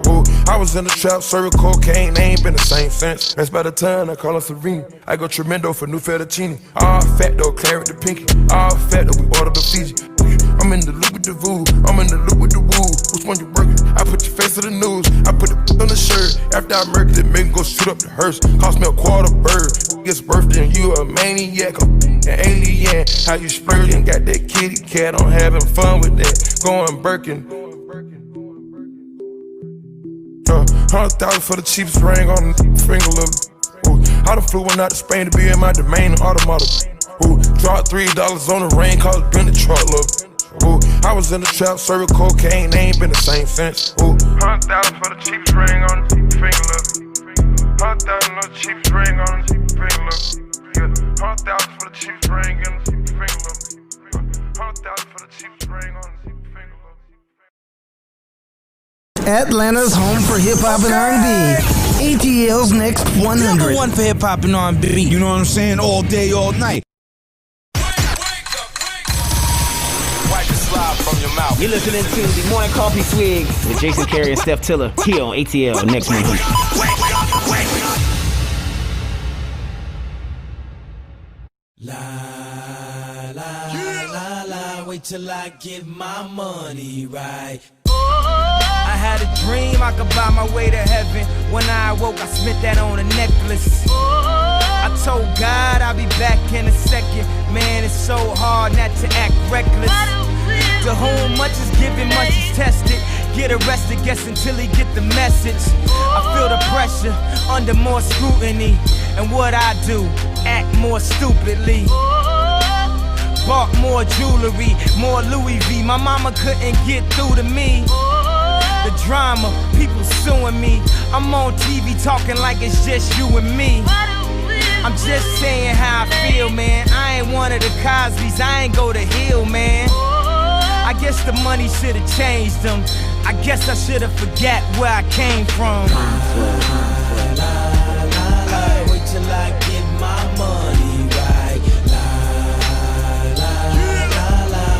Ooh, I was in the trap, serving cocaine, they ain't been the same since. That's by the time I call her Serena. I go tremendo for new fettuccine. All fat though, claret the pinky. All fat though, we ordered the Fiji. I'm in the loop with the voo, I'm in the loop with the woo. Which one you working? I put your face to the news, I put it on the shirt. After I murdered it, make go shoot up the hearse. Cost me a quarter bird. Gets birthday and you a maniac, an alien. How you splurging? Got that kitty cat, I'm having fun with that. Going Birkin. 100,000 for the cheapest ring on the finger, look. Ooh, I done flew one out to Spain to be in my domain automata. Ooh, dropped $3 on the rain, cause it been the truck, look. Ooh, I was in the trap, serving cocaine, they ain't been the same since. Ooh, 100,000 for the cheapest ring on the finger, look. 100,000 for the cheapest ring on the finger, look. Yeah, 100,000 for the cheapest ring on the finger, look. 100,000 for the cheapest ring on the finger, look. Atlanta's home for hip hop and R&B. ATL's Next 100. Number one for hip hop and R&B. You know what I'm saying? All day, all night. Wipe the slide from your mouth. You're listening to the Morning Coffee Swig with Jason Carey and Steph Tiller here on ATL Next 100. Wait till I get my money right. I had a dream I could buy my way to heaven. When I awoke, I spent that on a necklace. I told God I'll be back in a second. Man, it's so hard not to act reckless. To whom much is given, much is tested. Get arrested, guess until he get the message. I feel the pressure under more scrutiny. And what I do, act more stupidly. Bought more jewelry, more Louis V. My mama couldn't get through to me. The drama, people suing me. I'm on TV talking like it's just you and me. I'm just saying how I feel, man. I ain't one of the Cosbys, I ain't go to Hill, man. I guess the money should've changed them. I guess I should've forgot where I came from. Wait till I get my money right.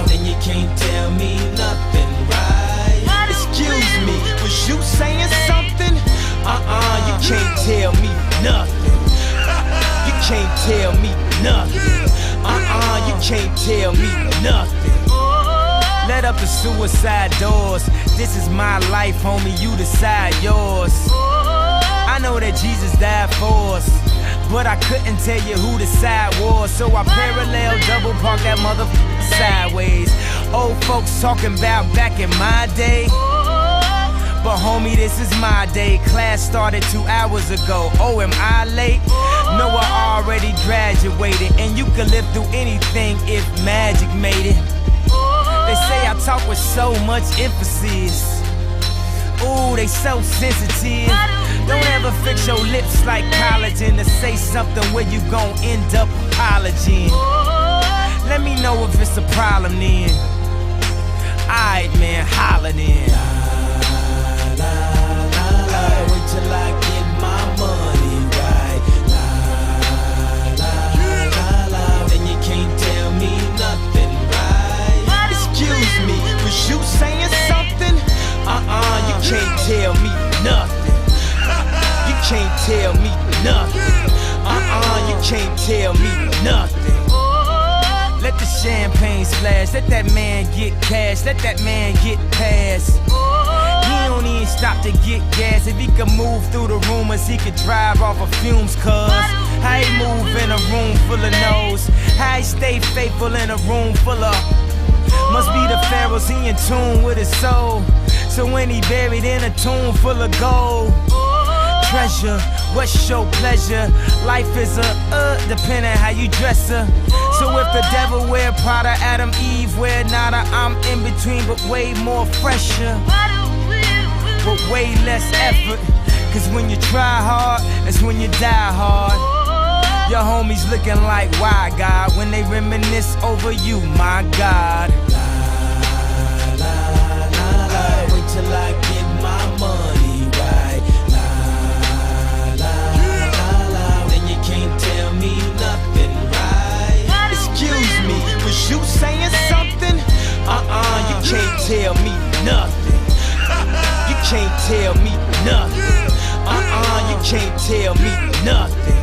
Then you can't tell me nothing, right? Excuse me, was you saying something? You can't tell me nothing. You can't tell me nothing. You can't tell me nothing. Let up the suicide doors. This is my life, homie, you decide yours. I know that Jesus died for us, but I couldn't tell you who the side was. So I parallel double park that motherfucker sideways. Old folks talking about back in my day, but homie, this is my day. Class started 2 hours ago. Oh, am I late? No, I already graduated. And you can live through anything if magic made it. They say I talk with so much emphasis. Ooh, they so sensitive. Don't ever fix your lips like collagen to say something where you gon' end up apologizing. Let me know if it's a problem then. Alright, man, holla then. Wait till I get my money right. Then you can't tell me nothing, right? Excuse me, was you saying something? You can't tell me nothing. You can't tell me nothing. You can't tell me nothing. Let the champagne splash, let that man get cash, let that man get past. He don't even stop to get gas. If he could move through the rumors, he could drive off of fumes, cuz how he move in a room full of no's, how he stay faithful in a room full of. Must be the pharaohs, he in tune with his soul. So when he buried in a tomb full of gold, treasure, what's your pleasure? Life is a depending how you dress her. So if the devil wear Prada, Adam, Eve wear nada, I'm in between but way more fresher, with way less effort. Cause when you try hard, that's when you die hard. Your homies looking like, why God? When they reminisce over you, my God. Wait till I get my money right. Then you can't tell me nothing, right? Excuse me, was you saying something? You can't tell me nothing. You can't tell me nothing. You can't tell me nothing.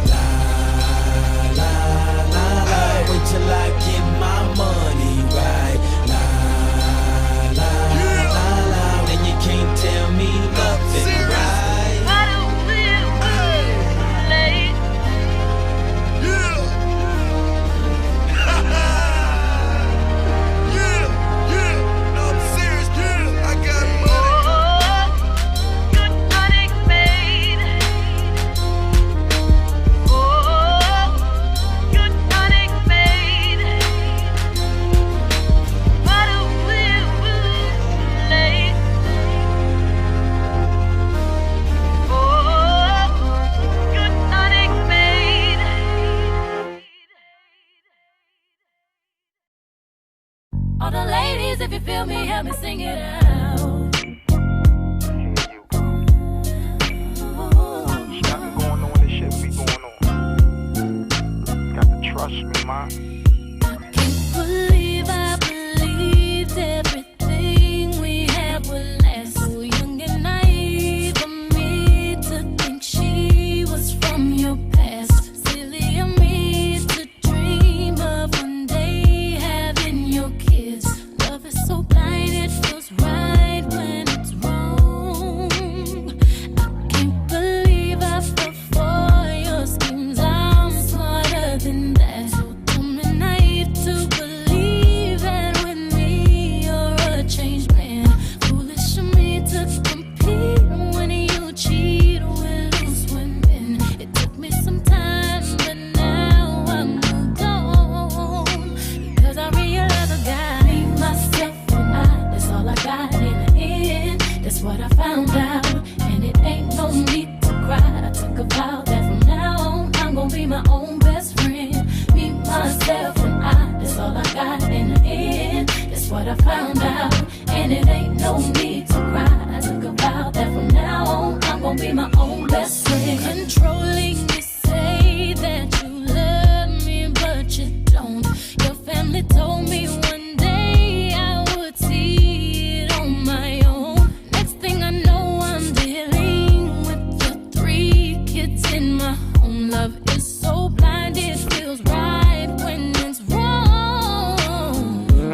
Wait till I get my money right. Then you can't tell me nothing, right? No, I'm serious, I got money. Good money made. Good money made. What a weird late. Good money made. All the ladies, if you feel me, help me sing it out. Hush me, ma. Believe I believed everything we had would last. So young and naive of me to think she was from your past. Silly of me to dream of one day having your kids. Love is so blind, it feels right when it's wrong. I can't believe I fell for your schemes. I'm smarter than that. So dumb and naive to believe that with me you're a changed man. Foolish of me to compete when you cheat with loose women. It took me some time, but now I'm moved on. Because I realize I got me, myself, and I. That's all I got in the end. That's what I found out. And it ain't no need to cry. I took a vow that from now on I'm gonna be my own best friend. Me, myself, and I. That's all I got in the end. That's what I found out. And it ain't no need to cry. I took a vow that from now on I'm gonna be my own best friend. Controlling, you say that you love me, but you don't. Your family told me one day I would see it on my own. Next thing I know, I'm dealing with your 3 kids in my home. Love is so blind, it feels right when it's wrong.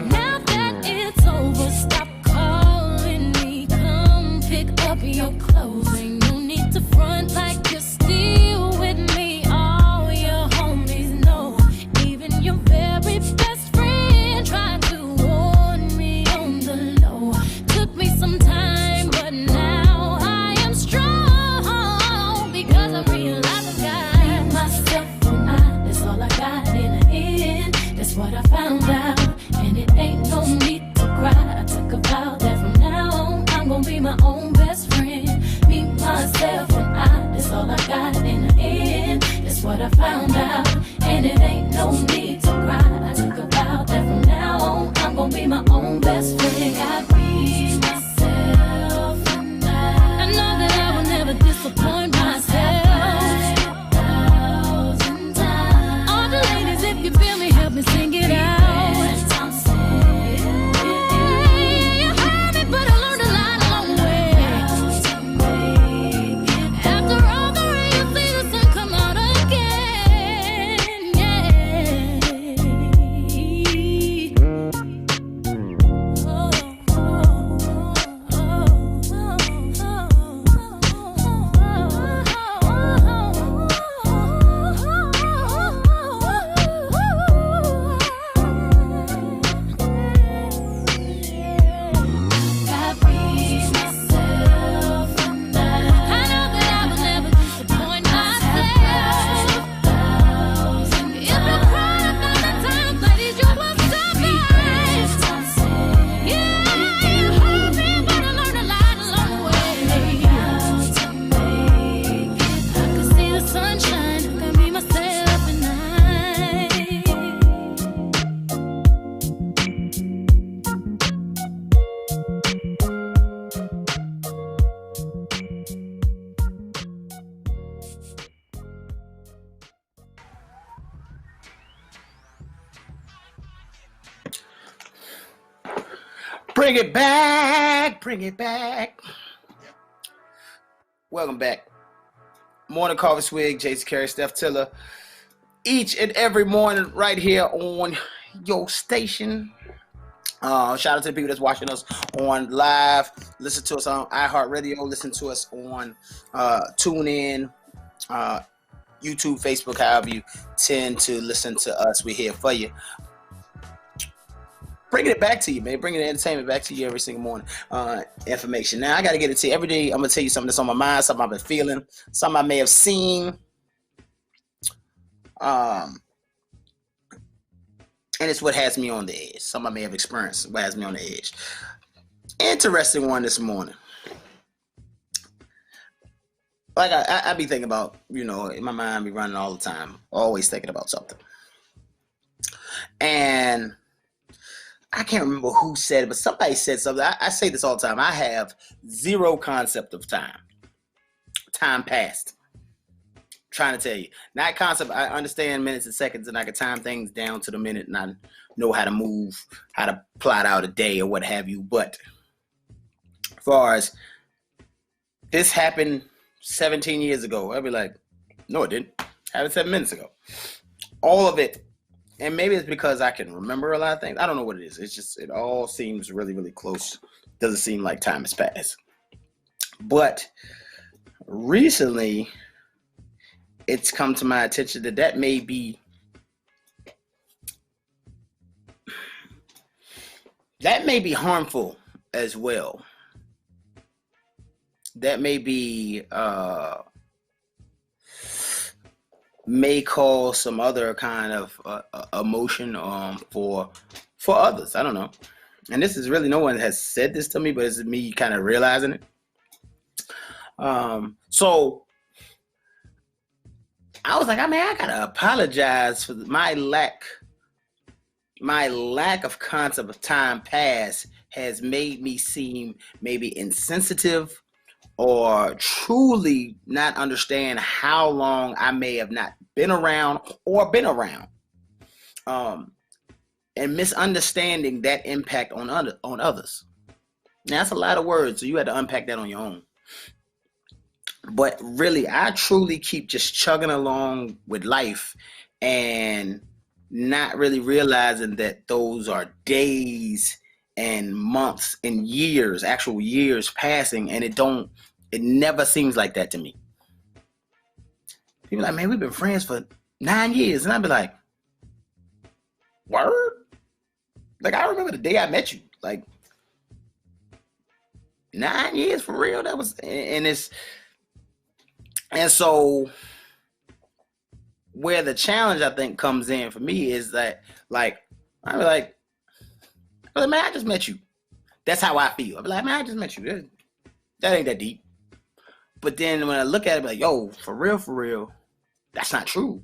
Now that it's over, stop calling me. Come pick up your clothes. Ain't no need to front like you're still with me. All your homies know. Even your very best friend tried to warn me on the low. Took me some time, but now I am strong. Because I realize I got myself and I. That's all I got in the end. That's what I found out. And it ain't no need to cry. I took a vow that from now on I'm gonna be my own best friend. Me, myself, and I. That's all I got in the end. That's what I found out. And it ain't no need to cry. I took a vow that from now on I'm gonna be my own best friend. I be myself and I know that I will never disappoint myself. All the ladies, if you feel me, help me sing it out. You heard me, but I learned a lot along the way. After all the rain, you see the sun come out again. I breathe myself and I know that I will never disappoint myself. If you cry 1,000 times, ladies, you will survive. Yeah, you heard me, but I learned a lot along the way. I could see the sunshine, I can be myself and I. Bring it back. Bring it back. Welcome back. Morning Coffee Swig, Jason Carey, Steph Tiller. Each and every morning right here on your station. Shout out to the people that's watching us on live. Listen to us on iHeartRadio. Listen to us on TuneIn, YouTube, Facebook, however you tend to listen to us. We're here for you. Bringing it back to you, man. Bringing the entertainment back to you every single morning. Information. Now, I got to get it to you every day. I'm going to tell you something that's on my mind, something I've been feeling, something I may have seen. And it's what has me on the edge. Something I may have experienced, what has me on the edge. Interesting one this morning. Like I be thinking about, you know, in my mind, I be running all the time, always thinking about something. And I can't remember who said it, but somebody said something. I say this all the time. I have zero concept of time. Time passed. trying to tell you. Not concept. I understand minutes and seconds, and I can time things down to the minute, and I know how to move, how to plot out a day or what have you. But as far as this happened 17 years ago, I'd be like, no, it didn't. Happened 7 minutes ago. All of it. And maybe it's because I can remember a lot of things. I don't know what it is. It's just, it all seems really, really close. Doesn't seem like time has passed. But recently, it's come to my attention that may be harmful as well. That may be may cause some other kind of emotion for others. I don't know. And this is really, no one has said this to me, but it's me kind of realizing it. So I was like, I gotta apologize for my lack of concept of time past has made me seem maybe insensitive or truly not understand how long I may have not been around or been around. And misunderstanding that impact on others. Now, that's a lot of words, so you had to unpack that on your own. But really, I truly keep just chugging along with life and not really realizing that those are days and months and years, actual years passing, and it never seems like that to me. People are like, man, we've been friends for 9 years. And I'd be like, word? Like, I remember the day I met you. Like, 9 years for real? That was, and so where the challenge I think comes in for me is that, like, I'm like, man, I just met you. That's how I feel. I'm like, man, I just met you. That ain't that deep. But then when I look at it, I'm like, yo, for real, that's not true.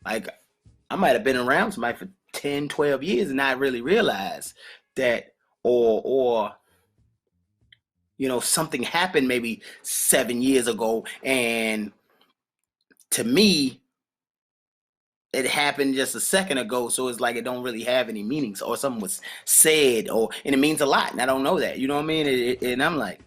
Like, I might have been around somebody for 10, 12 years and not really realize that, or you know, something happened maybe 7 years ago, and to me, it happened just a second ago, so it's like it don't really have any meanings, or something was said, and it means a lot, and I don't know that, you know what I mean? And I'm like,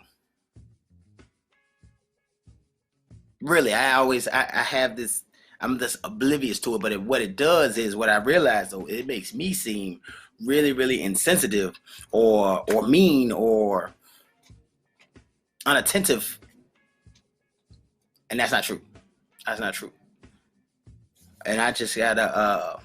really, I have this, I'm just oblivious to it, but what it does is, what I realize though, it makes me seem really, really insensitive, or mean, or unattentive, and that's not true. That's not true. And I just gotta,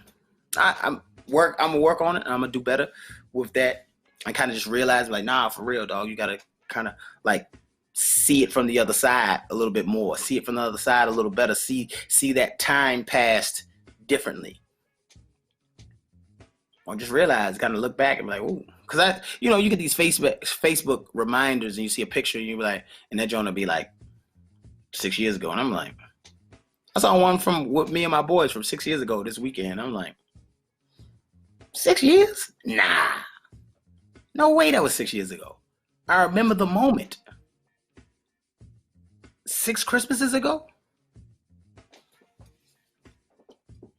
I'm gonna work on it. I'm gonna do better with that. I kind of just realized, like, nah, for real, dog. You gotta kind of like see it from the other side a little bit more. See it from the other side a little better. See that time passed differently. Or just realize, kind of look back and be like, ooh, because you get these Facebook reminders, and you see a picture, and you be like, and that joint will be like 6 years ago, and I'm like, I saw one from with me and my boys from 6 years ago this weekend. I'm like, 6 years? Nah. No way that was 6 years ago. I remember the moment. 6 Christmases ago?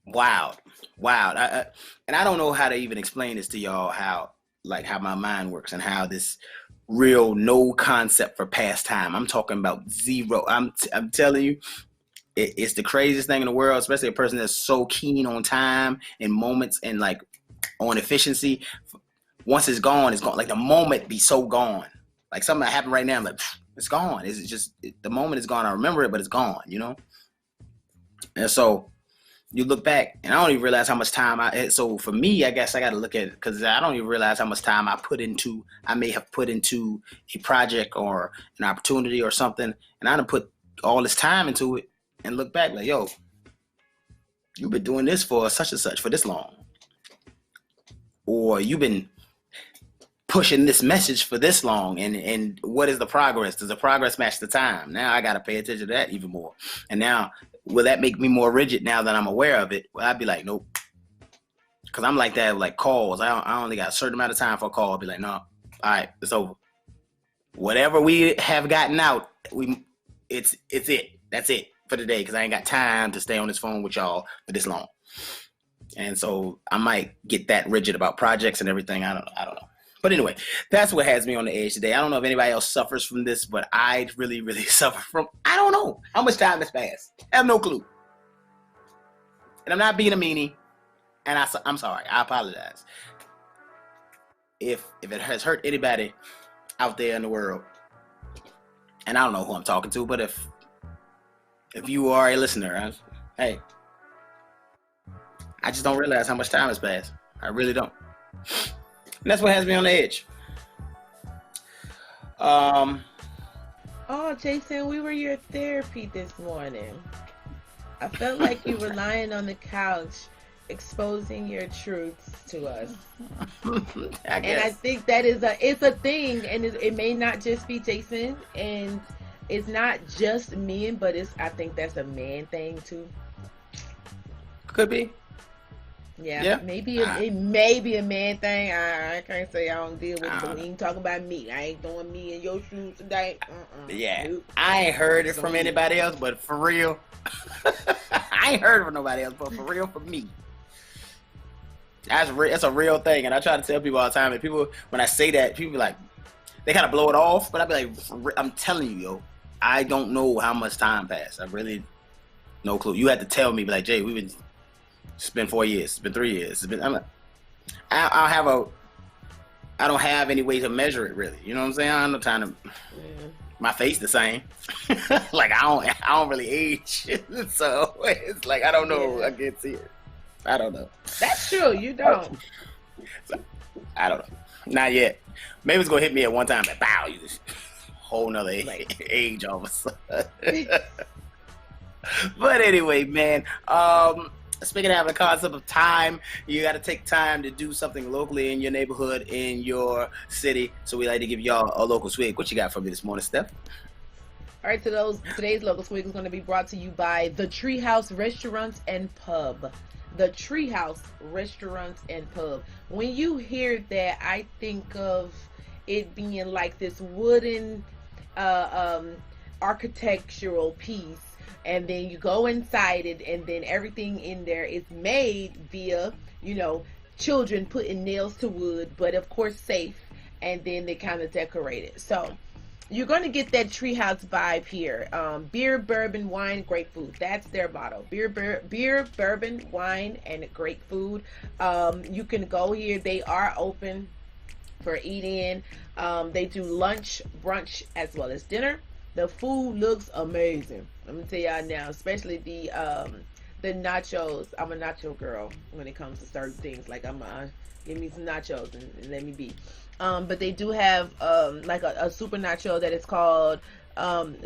Wild. And I don't know how to even explain this to y'all, how my mind works and how this real no concept for past time. I'm talking about zero. I'm telling you, it's the craziest thing in the world, especially a person that's so keen on time and moments and like on efficiency. Once it's gone, it's gone. Like the moment be so gone. Like something that happened right now, I'm like, it's gone. It's just, the moment is gone. I remember it, but it's gone, you know? And so you look back and I don't even realize how much time so for me, I guess I got to look at it, because I don't even realize how much time I may have put into a project or an opportunity or something. And I done put all this time into it. And look back like, yo, you've been doing this for such and such for this long. Or you've been pushing this message for this long. And what is the progress? Does the progress match the time? Now I got to pay attention to that even more. And now, will that make me more rigid now that I'm aware of it? Well, I'd be like, nope. Because I'm like that with like calls. I only got a certain amount of time for a call. I'll be like, no, all right, it's over. Whatever we have gotten out, it's it. That's it. for the day because I ain't got time to stay on this phone with y'all for this long. And so I might get that rigid about projects and everything. I don't know. But anyway, that's what has me on the edge today. I don't know if anybody else suffers from this, but I really, really suffer from, I don't know how much time has passed. I have no clue. And I'm not being a meanie. And I'm sorry. I apologize. If it has hurt anybody out there in the world, and I don't know who I'm talking to, but if you are a listener, hey, I just don't realize how much time has passed. I really don't. And that's what has me on the edge. Oh, Jason, we were your therapy this morning. I felt like you were lying on the couch exposing your truths to us. I guess. And I think that it's a thing, and it may not just be Jason, and it's not just men, but I think that's a man thing too. Could be. Yeah. Maybe it may be a man thing. I can't say I don't deal with it, but we ain't talking about me. I ain't throwing me in your shoes today. Yeah. Nope. I ain't heard it from anybody else, but for real, I ain't heard it from nobody else, but for real, for me. That's a real thing, and I try to tell people all the time. And people, when I say that, people be like, they kind of blow it off. But I be like, I'm telling you, yo, I don't know how much time passed. I really no clue. You had to tell me, be like, Jay, it's been 4 years. It's been 3 years. I don't have any way to measure it really. You know what I'm saying? I'm not trying to. My face the same. Like I don't really age, so it's like I don't know. I can't see it. I don't know. That's true. You don't. I don't know. Not yet. Maybe it's gonna hit me at one time. Like, bow, you just whole nother age all of a sudden. But anyway, man. Speaking of having the concept of time, you got to take time to do something locally in your neighborhood, in your city. So we like to give y'all a local swig. What you got for me this morning, Steph? All right, so today's local swig is going to be brought to you by the Treehouse Restaurants and Pub. The Treehouse Restaurants and Pub. When you hear that, I think of it being like this wooden architectural piece. And then you go inside it, and then everything in there is made via, children putting nails to wood, but of course safe. And then they kind of decorate it. So you're going to get that Treehouse vibe here. Beer, bourbon, wine, great food. That's their motto. Beer, bourbon, wine, and great food. You can go here. They are open for eat-in. They do lunch, brunch, as well as dinner. The food looks amazing. Let me tell y'all now, especially the nachos. I'm a nacho girl when it comes to certain things. Like give me some nachos and let me be. But they do have like a super nacho that is called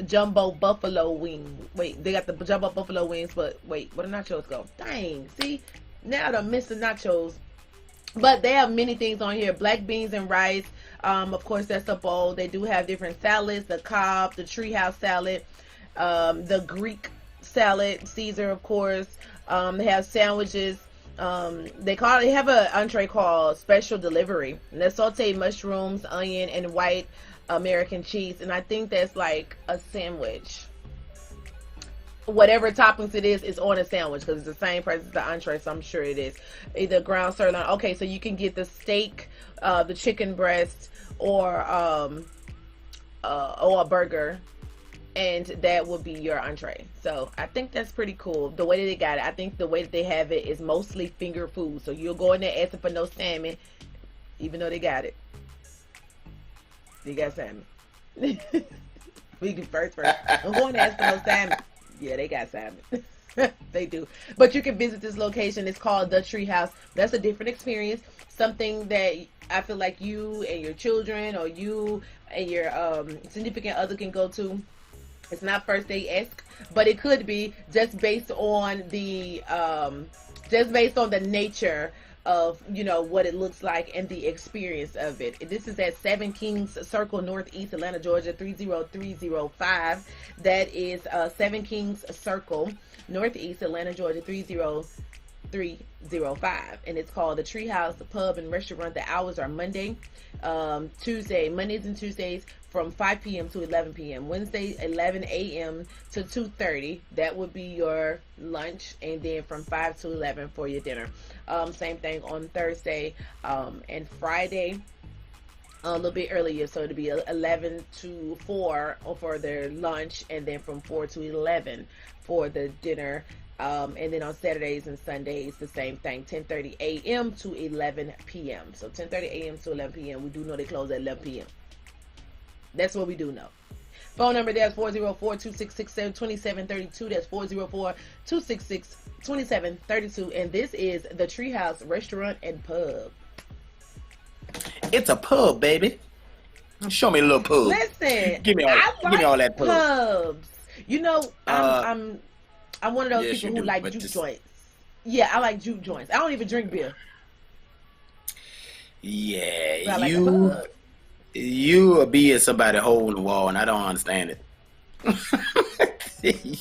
jumbo buffalo wing. Wait, they got the jumbo buffalo wings, but wait, where the nachos go? Dang, see, now I'm missing nachos. But they have many things on here. Black beans and rice. Of course, that's a bowl. They do have different salads. The Cobb, the Treehouse salad, the Greek salad, Caesar, of course. They have sandwiches. They have an entree called Special Delivery. And that's sauteed mushrooms, onion, and white American cheese. And I think that's like a sandwich. Whatever toppings it is on a sandwich because it's the same price as the entree, so I'm sure it is. Either ground sirloin. Okay, so you can get the steak, the chicken breast, or a burger, and that would be your entree. So I think that's pretty cool. The way that they got it, I think the way that they have it is mostly finger food. So you'll go in there asking for no salmon, even though they got it. They got salmon. We can first. I'm going to ask for no salmon. Yeah, they got salmon. They do. But you can visit this location. It's called The Treehouse. That's a different experience. Something that I feel like you and your children or you and your significant other can go to. It's not first date-esque, but it could be just based on the nature of what it looks like and the experience of it. This is at 7 Kings Circle, Northeast Atlanta, Georgia 30305. That is 7 Kings Circle, Northeast Atlanta, Georgia 305, and it's called the Treehouse Pub and Restaurant. The hours are Mondays and Tuesdays from 5 p.m. to 11 p.m. Wednesday 11 a.m. to 2:30. That would be your lunch, and then from 5 to 11 for your dinner. Same thing on Thursday and Friday. A little bit earlier, so it'll be 11 to 4 for their lunch, and then from 4 to 11 for the dinner. And then on Saturdays and Sundays, the same thing, 10:30 a.m. to 11 p.m. So 10:30 a.m. to 11 p.m. We do know they close at 11 p.m. That's what we do know. Phone number there is 404-266-2732. That's 404-266-2732. And this is the Treehouse Restaurant and Pub. It's a pub, baby. Show me a little pub. Listen, give me all that pub. Pubs. You know, I'm one of those people who like juke joints. Yeah, I like juke joints. I don't even drink beer. Yeah, you be somebody hole in the wall, and I don't understand it.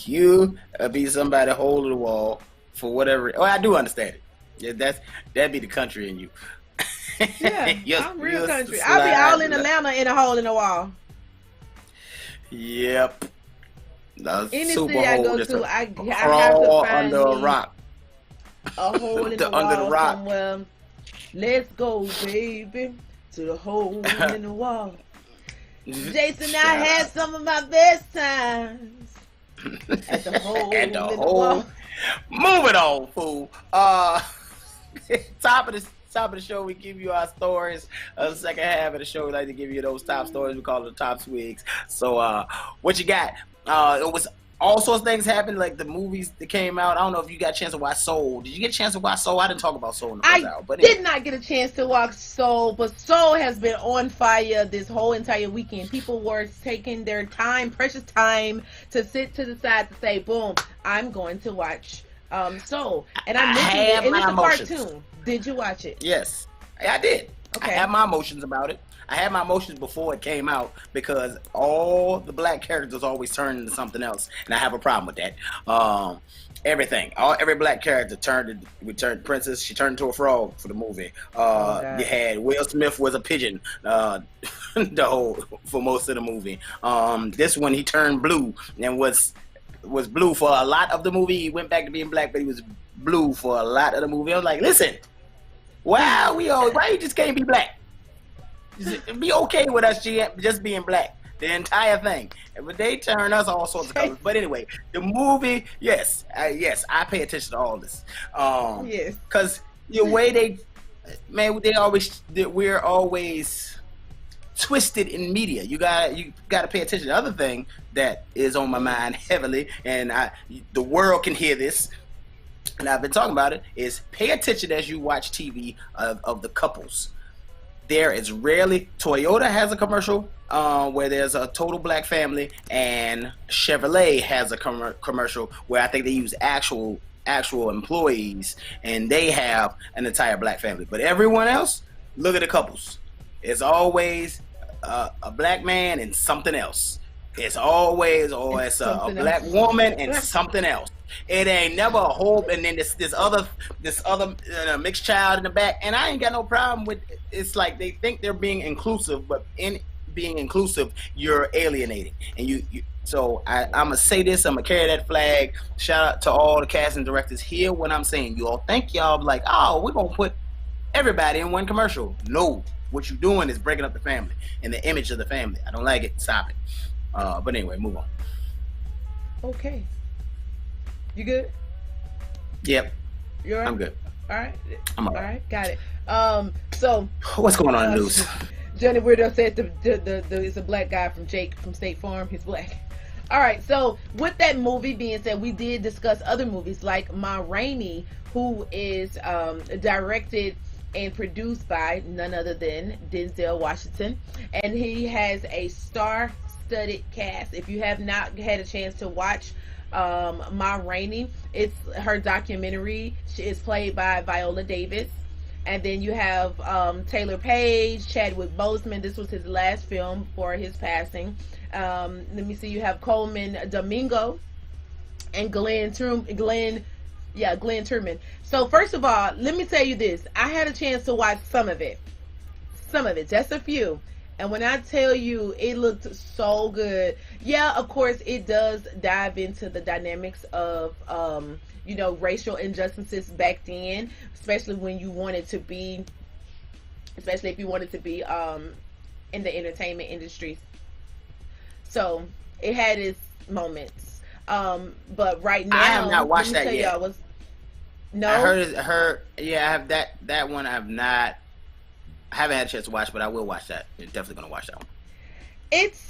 You be somebody hole in the wall for whatever. Oh, I do understand it. Yeah, that'd be the country in you. Yeah, I'm real country. I'll be all in Atlanta in a hole in the wall. Yep. Any city I go to, I have to crawl find under a rock. A hole in the wall under the rock. somewhere. Let's go, baby, to the hole in the wall. Jason, I had some of my best times at the hole in the wall. Moving on, fool. Top of the show, we give you our stories. The second half of the show, we like to give you those top stories. We call it the top swigs. So, what you got? It was all sorts of things happened, like the movies that came out. I don't know if you got a chance to watch Soul. Did you get a chance to watch Soul? I didn't talk about Soul in the first hour. But did not get a chance to watch Soul, but Soul has been on fire this whole entire weekend. People were taking their time, precious time, to sit to the side to say, boom, I'm going to watch Soul. And I mentioned it, and it's a cartoon. Did you watch it? Yes, I did. Okay. I had my emotions about it. I had my emotions before it came out because all the black characters always turn into something else, and I have a problem with that. Every black character turned Princess. She turned into a frog for the movie. You had Will Smith was a pigeon for most of the movie. This one he turned blue and was blue for a lot of the movie. He went back to being black, but he was blue for a lot of the movie. I was like, listen, why you just can't be black? Be okay with us just being black, the entire thing. But they turn us all sorts of colors. But anyway, the movie, yes, I pay attention to all this. Yes, because the way we're always twisted in media. You gotta pay attention. The other thing that is on my mind heavily, and the world can hear this, and I've been talking about it, is pay attention as you watch TV of the couples. There is rarely, Toyota has a commercial where there's a total black family, and Chevrolet has a commercial where I think they use actual employees, and they have an entire black family. But everyone else, look at the couples. It's always a black man and something else. It's always, it's a black woman and something else. It ain't never a whole, and then this other mixed child in the back, and I ain't got no problem with. It's like they think they're being inclusive, but in being inclusive, you're alienating, and you. So I'm gonna say this. I'm gonna carry that flag. Shout out to all the casting directors. Hear what I'm saying. You all think y'all like, oh, we're gonna put everybody in one commercial. No, what you're doing is breaking up the family and the image of the family. I don't like it. Stop it. But anyway, move on. Okay. You good? Yep. You all right? I'm good. All right. I'm all right. Got it. So what's going on in the news? Johnny Weirdo said it's a black guy from State Farm. He's black. All right. So with that movie being said, we did discuss other movies like Ma Rainey, who is directed and produced by none other than Denzel Washington, and he has a star-studded cast. If you have not had a chance to watch Ma Rainey, it's her documentary. She is played by Viola Davis, and then you have Taylor Page, Chadwick Boseman. This was his last film before his passing. Let me see. You have Coleman Domingo and Glenn Yeah, Glenn Turman. So first of all, let me tell you this. I had a chance to watch some of it, just a few. And when I tell you it looked so good, yeah, of course it does dive into the dynamics of, you know, racial injustices back then, especially when you wanted to be, especially if you wanted to be in the entertainment industry. So it had its moments. But right now, I have not watched that yet. No, I heard. Yeah, I have that one. I haven't had a chance to watch, but I will watch that. I'm definitely gonna watch that one. It's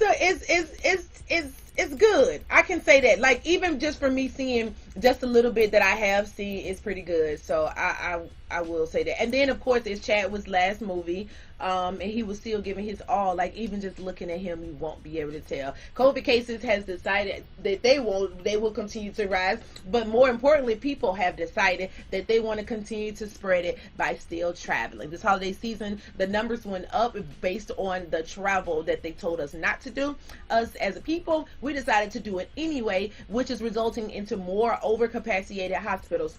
good. I can say that. Like, even just for me seeing just a little bit that I have seen is pretty good. So I will say that. And then of course it's Chadwick's last movie. And he was still giving his all. Like, even just looking at him, you won't be able to tell. COVID cases has decided that they will continue to rise, but more importantly, people have decided that they want to continue to spread it by still traveling. This holiday season, the numbers went up based on the travel that they told us not to do. Us as a people, we decided to do it anyway, which is resulting into more overcapacitated hospitals.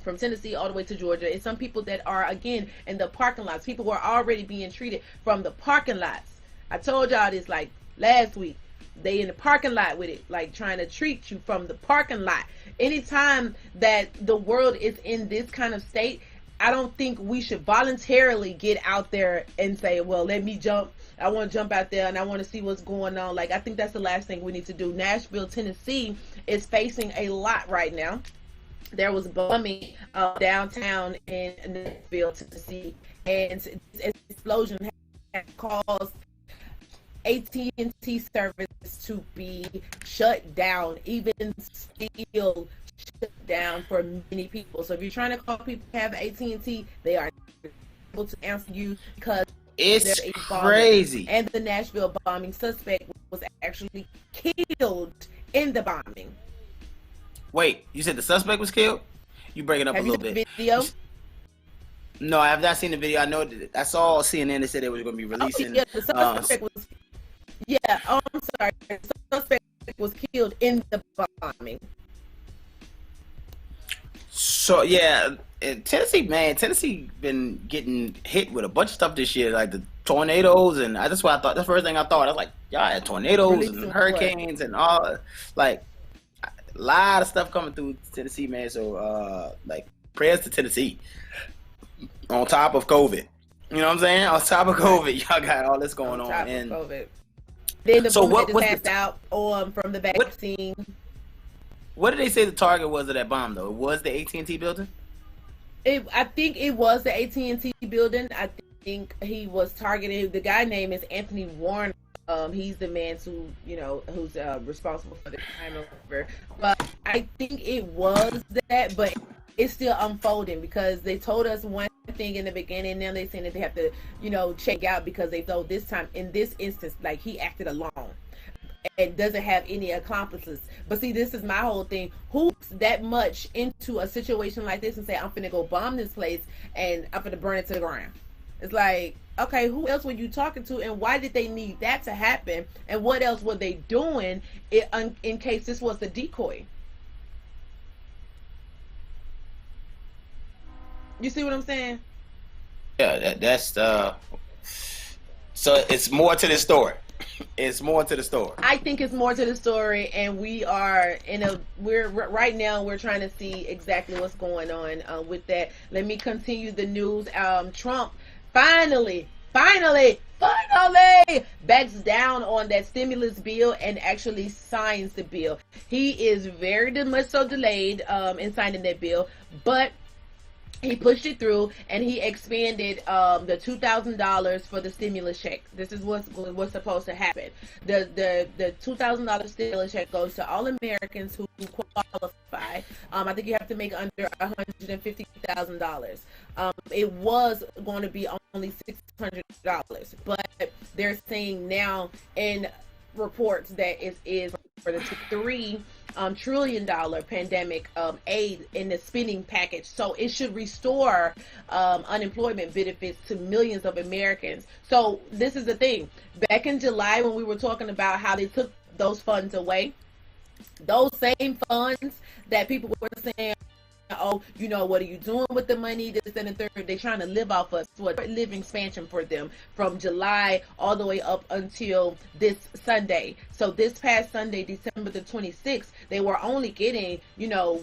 From Tennessee all the way to Georgia. It's some people that are, again, in the parking lots. People were already being treated from the parking lots. I told y'all this like last week. They in the parking lot with it, like trying to treat you from the parking lot. Anytime that the world is in this kind of state, I don't think we should voluntarily get out there and say, well, let me jump. I want to jump out there and I want to see what's going on. Like, I think that's the last thing we need to do. Nashville, Tennessee is facing a lot right now. There was bombing downtown in Nashville, Tennessee, and this explosion has caused AT&T service to be shut down, even still shut down for many people. So if you're trying to call people who have AT&T, they are able to answer you because it's crazy. And the Nashville bombing suspect was actually killed in the bombing. Wait, you said the suspect was killed? You break it up a little bit. Have you seen the video? No, I have not seen the video. I know that I saw CNN that said they were going to be releasing. Yeah, the suspect was. Yeah, I'm sorry. The suspect was killed in the bombing. So yeah, Tennessee been getting hit with a bunch of stuff this year, like the tornadoes, and that's what I thought. That's the first thing I thought. I was like, y'all had tornadoes and hurricanes and all, like. A lot of stuff coming through Tennessee, man. So, like, prayers to Tennessee. On top of COVID. You know what I'm saying? On top of COVID, y'all got all this going on. Top and of COVID. Then the so woman that passed out from the vaccine. What did they say the target was of that bomb, though? It was the AT&T building? I think it was the AT&T building. I think he was targeted. The guy name is Anthony Warren. He's the man who's responsible for the crime over. But I think it was that, but it's still unfolding because they told us one thing in the beginning. Now they're saying that they have to, check out because they thought this time, in this instance, like he acted alone and doesn't have any accomplices. But see, this is my whole thing. Who's that much into a situation like this and say, I'm finna go bomb this place and I'm finna burn it to the ground? It's like, okay, who else were you talking to, and why did they need that to happen, and what else were they doing in case this was a decoy? You see what I'm saying? Yeah, that's so it's more to the story. It's more to the story. I think it's more to the story, and we're right now we're trying to see exactly what's going on with that. Let me continue the news. Trump finally backs down on that stimulus bill and actually signs the bill. He is very much so delayed in signing that bill, but he pushed it through and he expanded the $2,000 for the stimulus check. This is what's supposed to happen. The $2,000 stimulus check goes to all Americans who qualify. I think you have to make under $150,000. It was going to be only $600, but they're saying now in reports that it is for the $3 trillion pandemic aid in the spending package. So it should restore unemployment benefits to millions of Americans. So this is the thing. Back in July, when we were talking about how they took those funds away, those same funds that people were saying, oh, you know, what are you doing with the money? This and the third. They're trying to live off us. What living expansion for them from July all the way up until this Sunday. So this past Sunday, December the 26th, they were only getting, you know,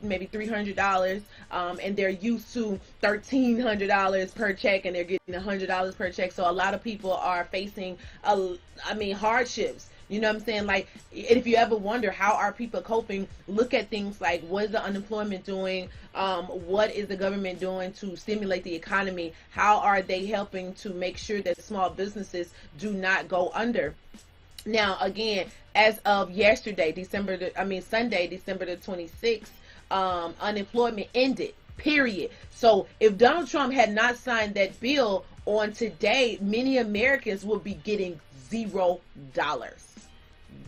maybe $300, and they're used to $1,300 per check, and they're getting $100 per check. So a lot of people are facing, hardships. You know what I'm saying? Like, if you ever wonder how are people coping, look at things like, what is the unemployment doing? What is the government doing to stimulate the economy? How are they helping to make sure that small businesses do not go under? Now, again, as of yesterday, Sunday, December the 26th, unemployment ended, period. So if Donald Trump had not signed that bill on today, many Americans would be getting $0.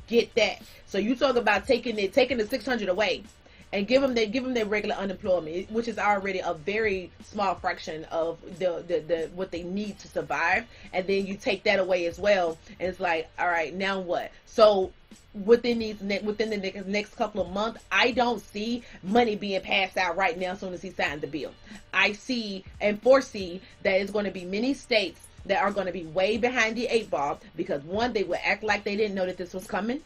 Get that. So you talk about taking the $600 away and give them their regular unemployment, which is already a very small fraction of the what they need to survive, and then you take that away as well, and it's like, all right, now what? So within the next couple of months, I don't see money being passed out right now as soon as he signed the bill. I see and foresee that it's going to be many states that are going to be way behind the 8 ball, because one, they will act like they didn't know that this was coming.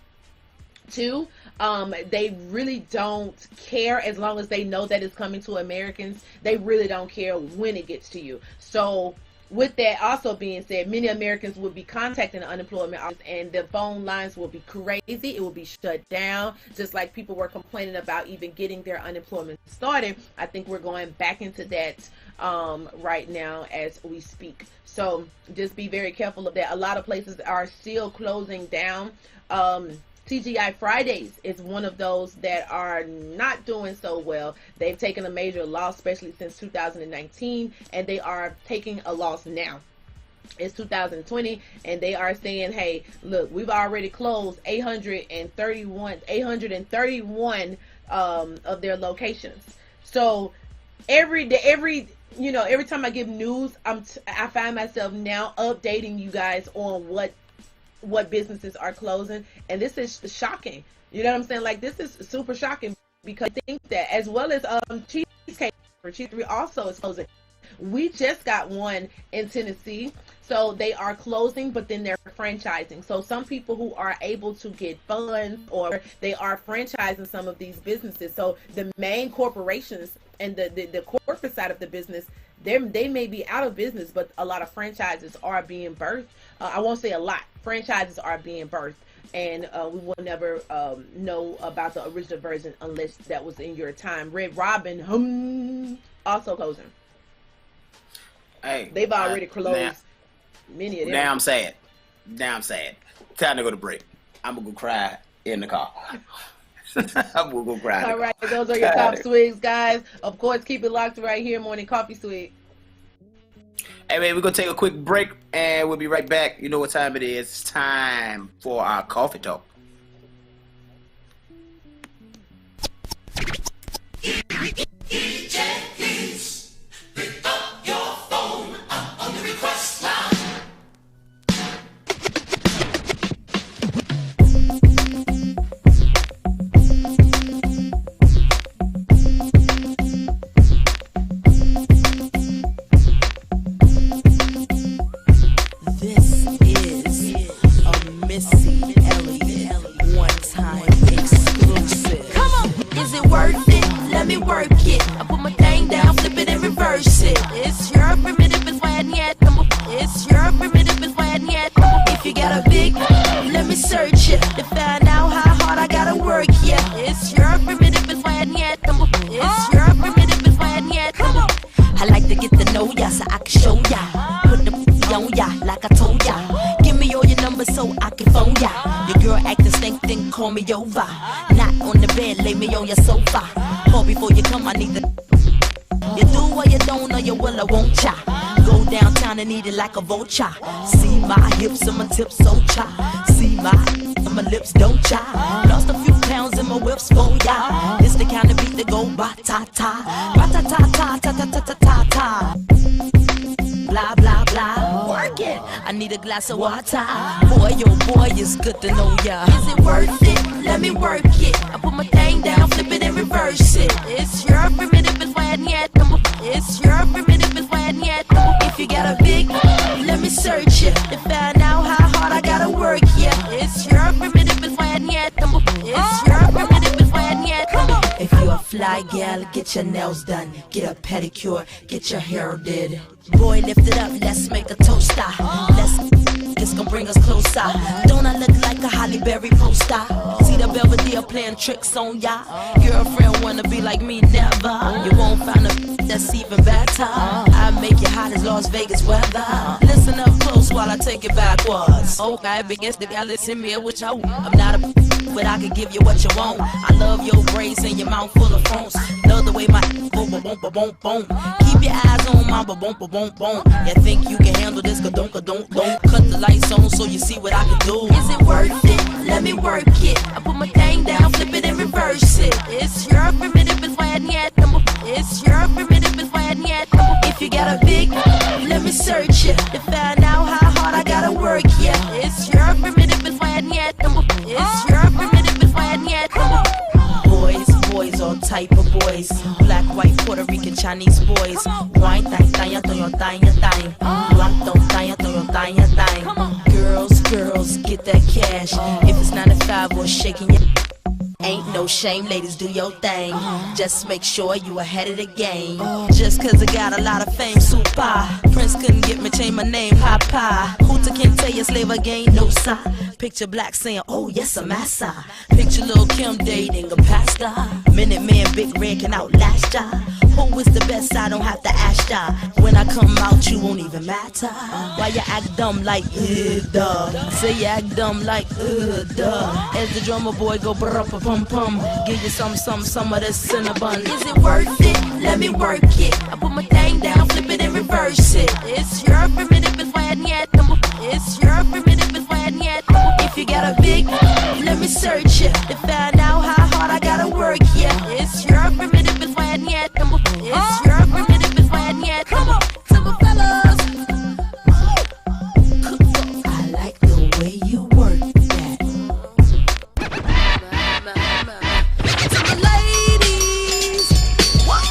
Two, they really don't care as long as they know that it's coming to Americans. They really don't care when it gets to you. So with that also being said, many Americans will be contacting the unemployment office, and the phone lines will be crazy. It will be shut down, just like people were complaining about even getting their unemployment started. I think we're going back into that right now as we speak. So just be very careful of that. A lot of places are still closing down. TGI Fridays is one of those that are not doing so well. They've taken a major loss, especially since 2019, and they are taking a loss now. It's 2020, and they are saying, hey, look, we've already closed 831 of their locations. So every time I give news, I find myself now updating you guys on what businesses are closing, and this is shocking. You know what I'm saying? Like, this is super shocking, because I think that, as well as Cheesecake also is closing. We just got one in Tennessee, so they are closing, but then they're franchising. So some people who are able to get funds, or they are franchising some of these businesses. So the main corporations and the corporate side of the business, they may be out of business, but a lot of franchises are being birthed. I won't say a lot. Franchises are being birthed, and we will never know about the original version unless that was in your time. Red Robin, also closing. Hey, they've already closed many of them. Now I'm sad. Time to go to break. I'm gonna go cry in the car. I'm gonna go cry. All right, those are your top swigs, guys. Of course, keep it locked right here, Morning Coffee Swig. Hey man, we're gonna take a quick break and we'll be right back. You know what time it is. It's time for our coffee talk. Pick up your phone, I'm on the request line. Over. Not on the bed, lay me on your sofa. Call before you come, I need the. You do or you don't, or you will, I won't cha. Go downtown and eat it like a vulture. See my hips and my tips so cha. See my lips don't cha. Lost a few pounds in my whips for ya. It's the kind of beat that go ba ta ta, ba ta ta ta ta ta ta ta ta ta. Blah blah blah. Work it. I need a a glass of water. Boy, oh boy, it's good to know ya. Is it worth it? Let me work it. I put my thing down, flip it and reverse it. It's your primitive is why yet. It's your primitive is why yet. If you got a big, let me search it to find out how hard I gotta work. Yeah, it's your primitive is why yet. It's your primitive is why yet. If you a fly gal, get your nails done, get a pedicure, get your hair did. Boy, lift it up, let's make a toaster. It's gonna bring us closer. Don't I look like a Holly Berry poster? See the Belvedere playing tricks on ya. Girlfriend wanna be like me, never. You won't find a that's even better. I make you hot as Las Vegas weather. Listen up close while I take it backwards. Okay, begins to listen me what you want. I'm not a but I can give you what you want. I love your braids and your mouth full of phones. Love the way my boom boom boom boom boom. Keep your eyes on my boom boom boom boom. You think you can handle this? Don't. Cut the lights on so you see what I can do. Is it worth it? Let me work it. I put my thing down, flip it and reverse it. It's your primitive is why yet. It's your primitive is why yet. If you got a big, let me search it to find out how hard I gotta work. Yeah, it's your primitive is why yet. It's your primitive is why yet. Boys, all type of boys. Black, white, Puerto Rican, Chinese boys. Wine, thang. Girls, get that cash. If it's 9 to 5 or shaking your ain't no shame, ladies, do your thing. Just make sure you ahead of the game. Just cause I got a lot of fame, super. Prince couldn't get me, change my name, Papa. Hooter can't tell you slave again, no sir. Picture Black saying, oh yes, I'm massa. Picture Lil' Kim dating a pastor. Minute Man, Big Red can outlast ya. Who is the best? I don't have to ask ya. When I come out, you won't even matter. Why you act dumb like, duh? Say you act dumb like, duh. As the drummer boy go brr-pa-pum-pum. Give you some of this cinnabon. Is it worth it? Let me work it. I put my thing down, flip it and reverse it. It's your primitive is why yet. It's your primitive is why yet. If you got a big, let me search it to find out how hard I gotta work. Yeah, it's your primitive is why yet. It's your primitive is why yet. Come on, simple fellas. I like the way you work that. To the ladies, whoa,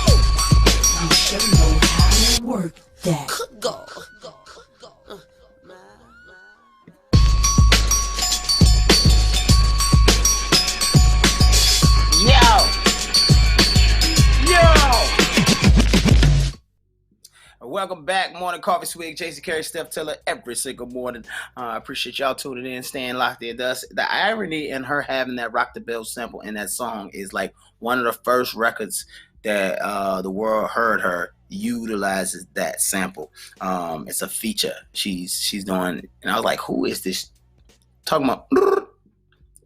you sure know how to work that. Go. Welcome back, Morning Coffee Swig, Jason Carey, Steph Tiller, every single morning. I appreciate y'all tuning in, staying locked in. The irony in her having that Rock the Bell sample in that song is like one of the first records that the world heard her utilizes that sample. It's a feature she's doing, and I was like, who is this? Talking about,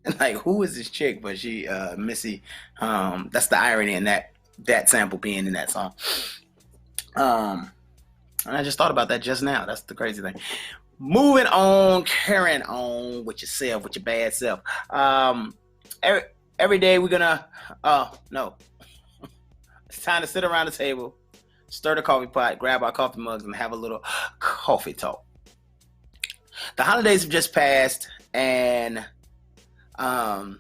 and like, who is this chick? But she, Missy. That's the irony in that sample being in that song. And I just thought about that just now. That's the crazy thing. Moving on, carrying on with yourself, with your bad self. Every day we're gonna, no. It's time to sit around the table, stir the coffee pot, grab our coffee mugs, and have a little coffee talk. The holidays have just passed, and, end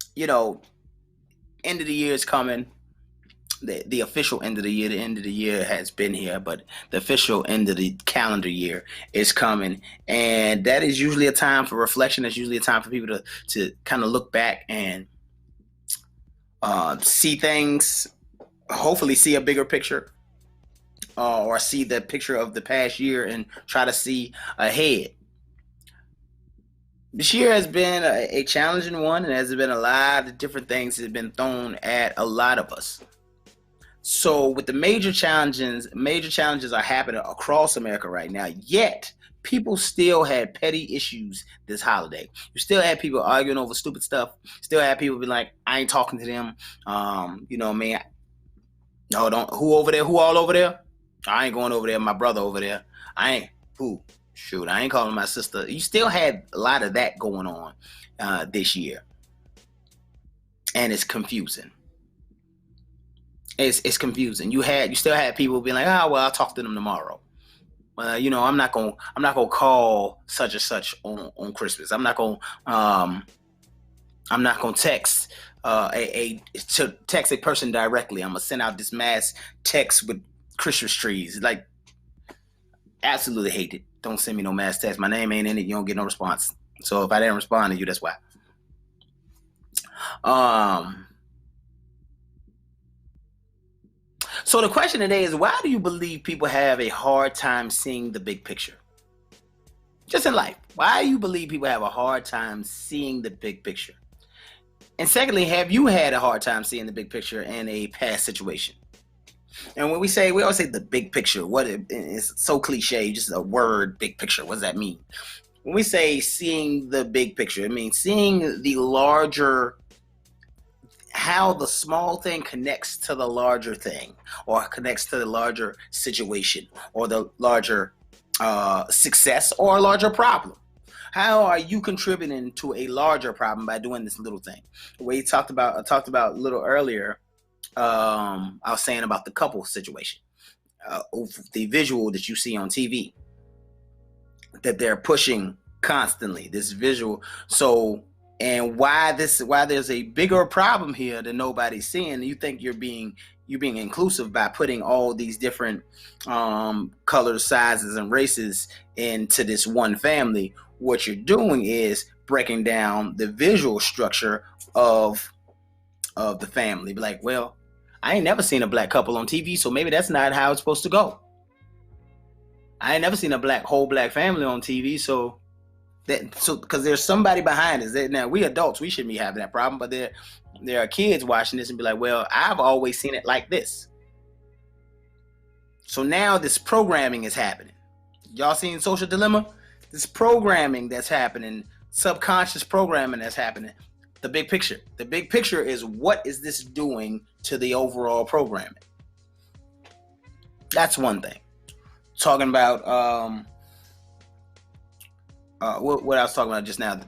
of the year is coming. The official end of the year has been here, but the official end of the calendar year is coming, and that is usually a time for reflection. That's usually a time for people to kind of look back and see things, hopefully see a bigger picture, or see the picture of the past year and try to see ahead. This year has been a challenging one, and there's been a lot of different things that have been thrown at a lot of us. So with the major challenges are happening across America right now, yet people still had petty issues this holiday. You still had people arguing over stupid stuff. Still had people be like, I ain't talking to them. Man, no, don't. Who over there? Who all over there? I ain't going over there. My brother over there. I ain't. Who? Shoot, I ain't calling my sister. You still had a lot of that going on this year. And it's confusing. It's confusing. You still had people being like, well, I'll talk to them tomorrow. I'm not gonna call such and such on Christmas. I'm not gonna text text a person directly. I'm gonna send out this mass text with Christmas trees. Like, absolutely hate it. Don't send me no mass text. My name ain't in it. You don't get no response. So if I didn't respond to you, that's why. So the question today is, why do you believe people have a hard time seeing the big picture? Just in life. Why do you believe people have a hard time seeing the big picture? And secondly, have you had a hard time seeing the big picture in a past situation? And when we always say the big picture, it's so cliche, just a word, big picture. What does that mean? When we say seeing the big picture, it means seeing the larger, how the small thing connects to the larger thing, or connects to the larger situation, or the larger success, or a larger problem. How are you contributing to a larger problem by doing this little thing? I talked about a little earlier. I was saying about the couple situation, the visual that you see on TV, that they're pushing constantly, this visual. So, and why there's a bigger problem here that nobody's seeing. You think you're being inclusive by putting all these different colors, sizes, and races into this one family. What you're doing is breaking down the visual structure of the family. Be like, well, I ain't never seen a black couple on TV, so maybe that's not how it's supposed to go. I ain't never seen a whole black family on TV, so because there's somebody behind us. Now, we adults, we shouldn't be having that problem, but there are kids watching this and be like, well, I've always seen it like this. So now this programming is happening. Y'all seen Social Dilemma? This programming that's happening, subconscious programming that's happening. The big picture. The big picture is, what is this doing to the overall programming? That's one thing. Talking about what I was talking about just now,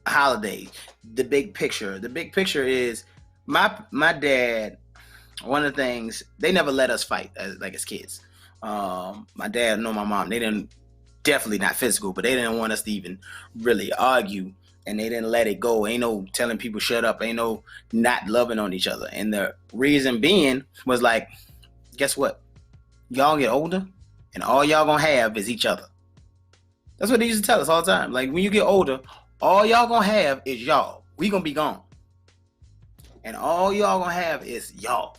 holidays. The big picture. The big picture is my dad. One of the things, they never let us fight as kids. My dad nor my mom, they didn't. Definitely not physical, but they didn't want us to even really argue, and they didn't let it go. Ain't no telling people shut up. Ain't no not loving on each other. And the reason being was like, guess what? Y'all get older, and all y'all gonna have is each other. That's what they used to tell us all the time. Like, when you get older, all y'all gonna have is y'all. We gonna be gone, and all y'all gonna have is y'all.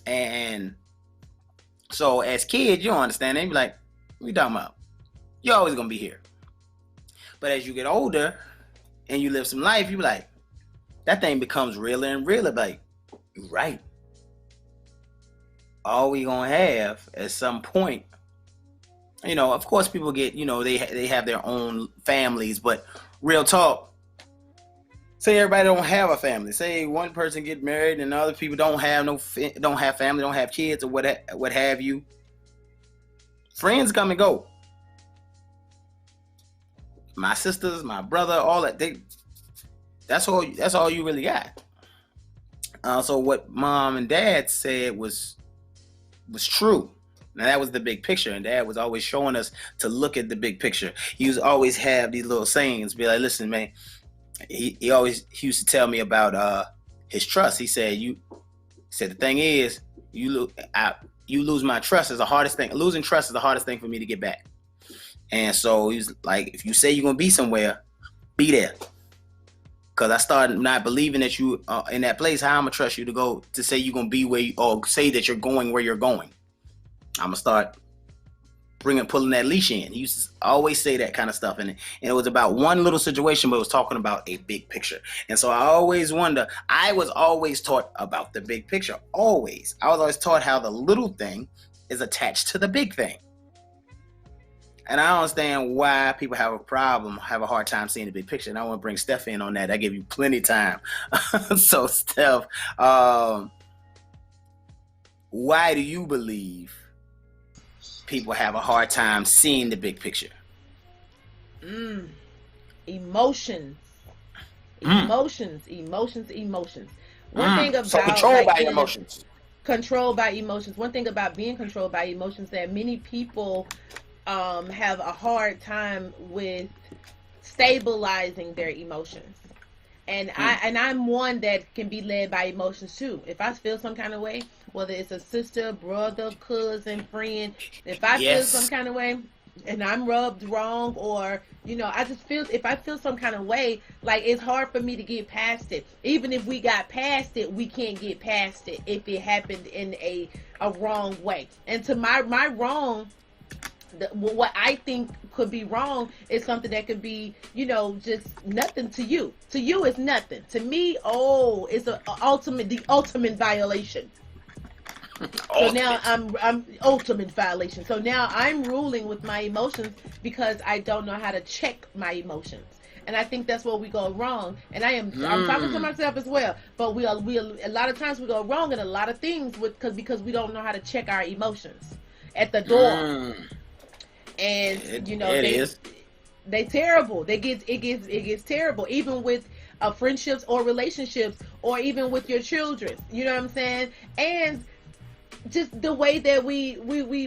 And so as kids, you don't understand. They be like, what you talking about? You're always gonna be here. But as you get older and you live some life, you be like, that thing becomes realer and realer. Like, you're right. All we gonna have at some point, of course people get, they have their own families, but real talk, say everybody don't have a family. Say one person get married and other people don't have family, don't have kids, or what have you. Friends come and go. My sisters, my brother, all that. That's all you really got. So what mom and dad said was true. Now that was the big picture, and dad was always showing us to look at the big picture. He used to always have these little sayings, be like, listen, man. He used to tell me about his trust. He said the thing is, you lose my trust is the hardest thing. Losing trust is the hardest thing for me to get back. And so he's like, if you say you're going to be somewhere, be there. Because I started not believing that you in that place. How I'm going to trust you to go to say you're going to be or say that you're going where you're going? I'm going to start pulling that leash in. He used to always say that kind of stuff. And it was about one little situation, but it was talking about a big picture. And so I always wonder, I was always taught about the big picture. Always. I was always taught how the little thing is attached to the big thing. And I don't understand why people have a hard time seeing the big picture. And I want to bring Steph in on that. I give you plenty of time. So Steph, why do you believe people have a hard time seeing the big picture? Emotions. One thing about so controlled by your emotions. controlled by emotions. One thing about being controlled by emotions that many people have a hard time with stabilizing their emotions. And I'm one that can be led by emotions too. If I feel some kind of way, whether it's a sister, brother, cousin, friend, if I feel some kind of way and I'm rubbed wrong, or I just feel, if I feel some kind of way, like, it's hard for me to get past it. Even if we got past it, we can't get past it if it happened in a wrong way. And to my wrong, what I think could be wrong is something that could be, just nothing to you. To you, it's nothing. To me, it's the ultimate violation. So now I'm ultimate violation. So now I'm ruling with my emotions because I don't know how to check my emotions. And I think that's where we go wrong. And I'm talking to myself as well. But we a lot of times we go wrong in a lot of things because we don't know how to check our emotions at the door. And they terrible. It gets terrible, even with friendships or relationships, or even with your children. You know what I'm saying? And just the way that we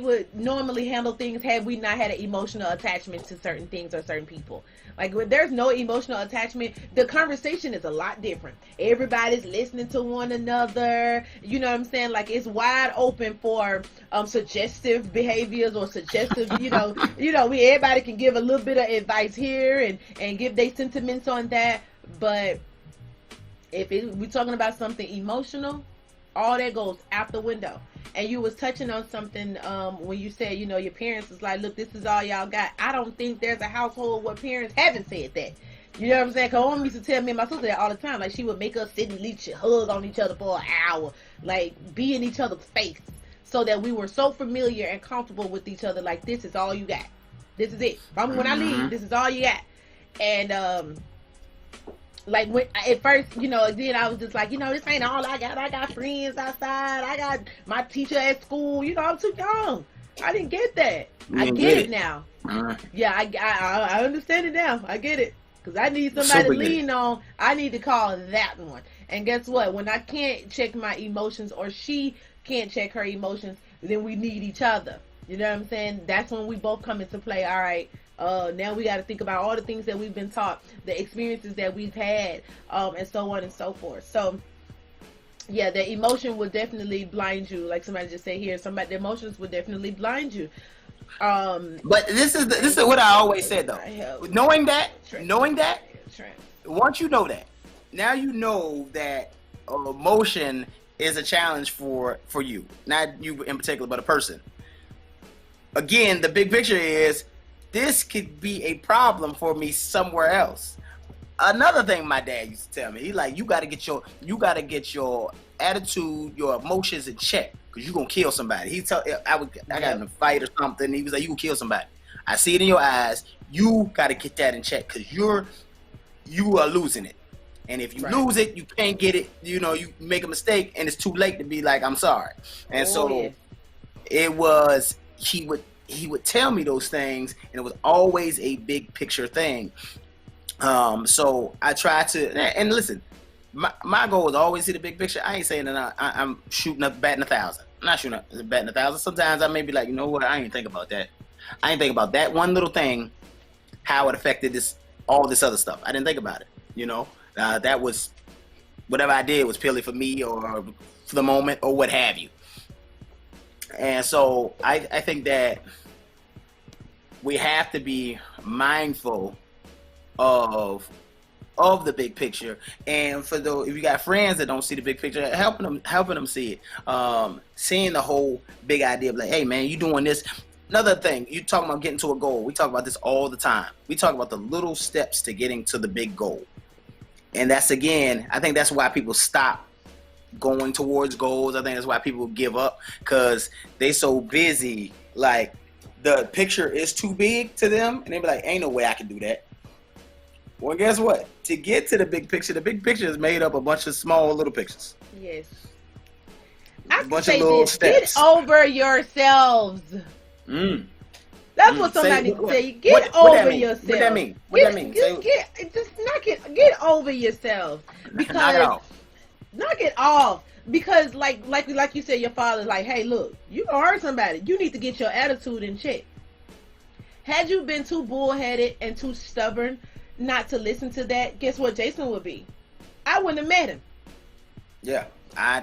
would normally handle things had we not had an emotional attachment to certain things or certain people. Like, when there's no emotional attachment, the conversation is a lot different. Everybody's listening to one another. You know what I'm saying? Like, it's wide open for suggestive behaviors or suggestive, everybody can give a little bit of advice here and give their sentiments on that. But if we're talking about something emotional, all that goes out the window. And you was touching on something when you said, your parents was like, look, this is all y'all got. I don't think there's a household where parents haven't said that. You know what I'm saying? Because my mom used to tell me and my sister that all the time. Like, she would make us sit and hug on each other for an hour. Like, be in each other's face. So that we were so familiar and comfortable with each other. Like, this is all you got. This is it. When I leave, this is all you got. And, like, when at first, then I was just like, this ain't all I got. I got friends outside. I got my teacher at school. I'm too young. I didn't get that. I get it now. Yeah, I understand it now. I get it. Because I need somebody to lean on. I need to call that one. And guess what? When I can't check my emotions, or she can't check her emotions, then we need each other. You know what I'm saying? That's when we both come into play. All right. Now we got to think about all the things that we've been taught, the experiences that we've had, and so on and so forth. So, yeah, the emotion will definitely blind you. Like somebody just said here, the emotions will definitely blind you. But this is what I always said though. Knowing that, once you know that, now you know that emotion is a challenge for you, not you in particular, but a person. Again, the big picture is, this could be a problem for me somewhere else. Another thing my dad used to tell me, he like, you gotta get your attitude, your emotions in check, because you're gonna kill somebody. I got in a fight or something, he was like, you gonna kill somebody. I see it in your eyes. You gotta get that in check, because you are losing it. And if you lose it, you can't get it, you make a mistake and it's too late to be like, I'm sorry. And it was, he would tell me those things, and it was always a big picture thing. So I try to, and listen, my goal is always see the big picture. I ain't saying that I'm shooting up, batting 1,000. I'm not shooting up, batting 1,000. Sometimes I may be like, you know what? I ain't think about that. I didn't think about that one little thing, how it affected all this other stuff. I didn't think about it. That was, whatever I did was purely for me or for the moment or what have you. And so I think that we have to be mindful of the big picture. And for if you got friends that don't see the big picture, helping them see it. Seeing the whole big idea of like, hey man, you doing this. Another thing, you talking about getting to a goal. We talk about this all the time. We talk about the little steps to getting to the big goal. And that's, again, I think that's why people stop going towards goals. I think that's why people give up, because they so busy, like the picture is too big to them, and they be like, ain't no way I can do that. Well, guess what? To get to the big picture is made up of a bunch of small little pictures. Yes. I can say this, steps. Get over yourselves. That's what somebody say. Get over yourself. What that mean? What that mean? Get over yourself. Because knock it off. because like you said, your father's like, hey, look, you gonna hurt somebody. You need to get your attitude in check. Had you been too bullheaded and too stubborn not to listen to that, guess what Jason would be? I wouldn't have met him. Yeah.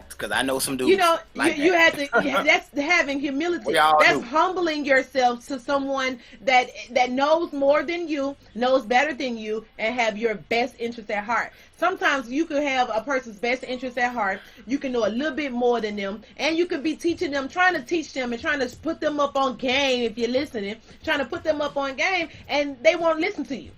Because I know some dudes. You know, like you that. have to. That's having humility. That's do. Humbling yourself to someone that knows more than you, knows better than you, and have your best interest at heart. Sometimes you could have a person's best interest at heart. You can know a little bit more than them, and you could be teaching them, trying to teach them, and trying to put them up on game. If you're listening, trying to put them up on game, and they won't listen to you.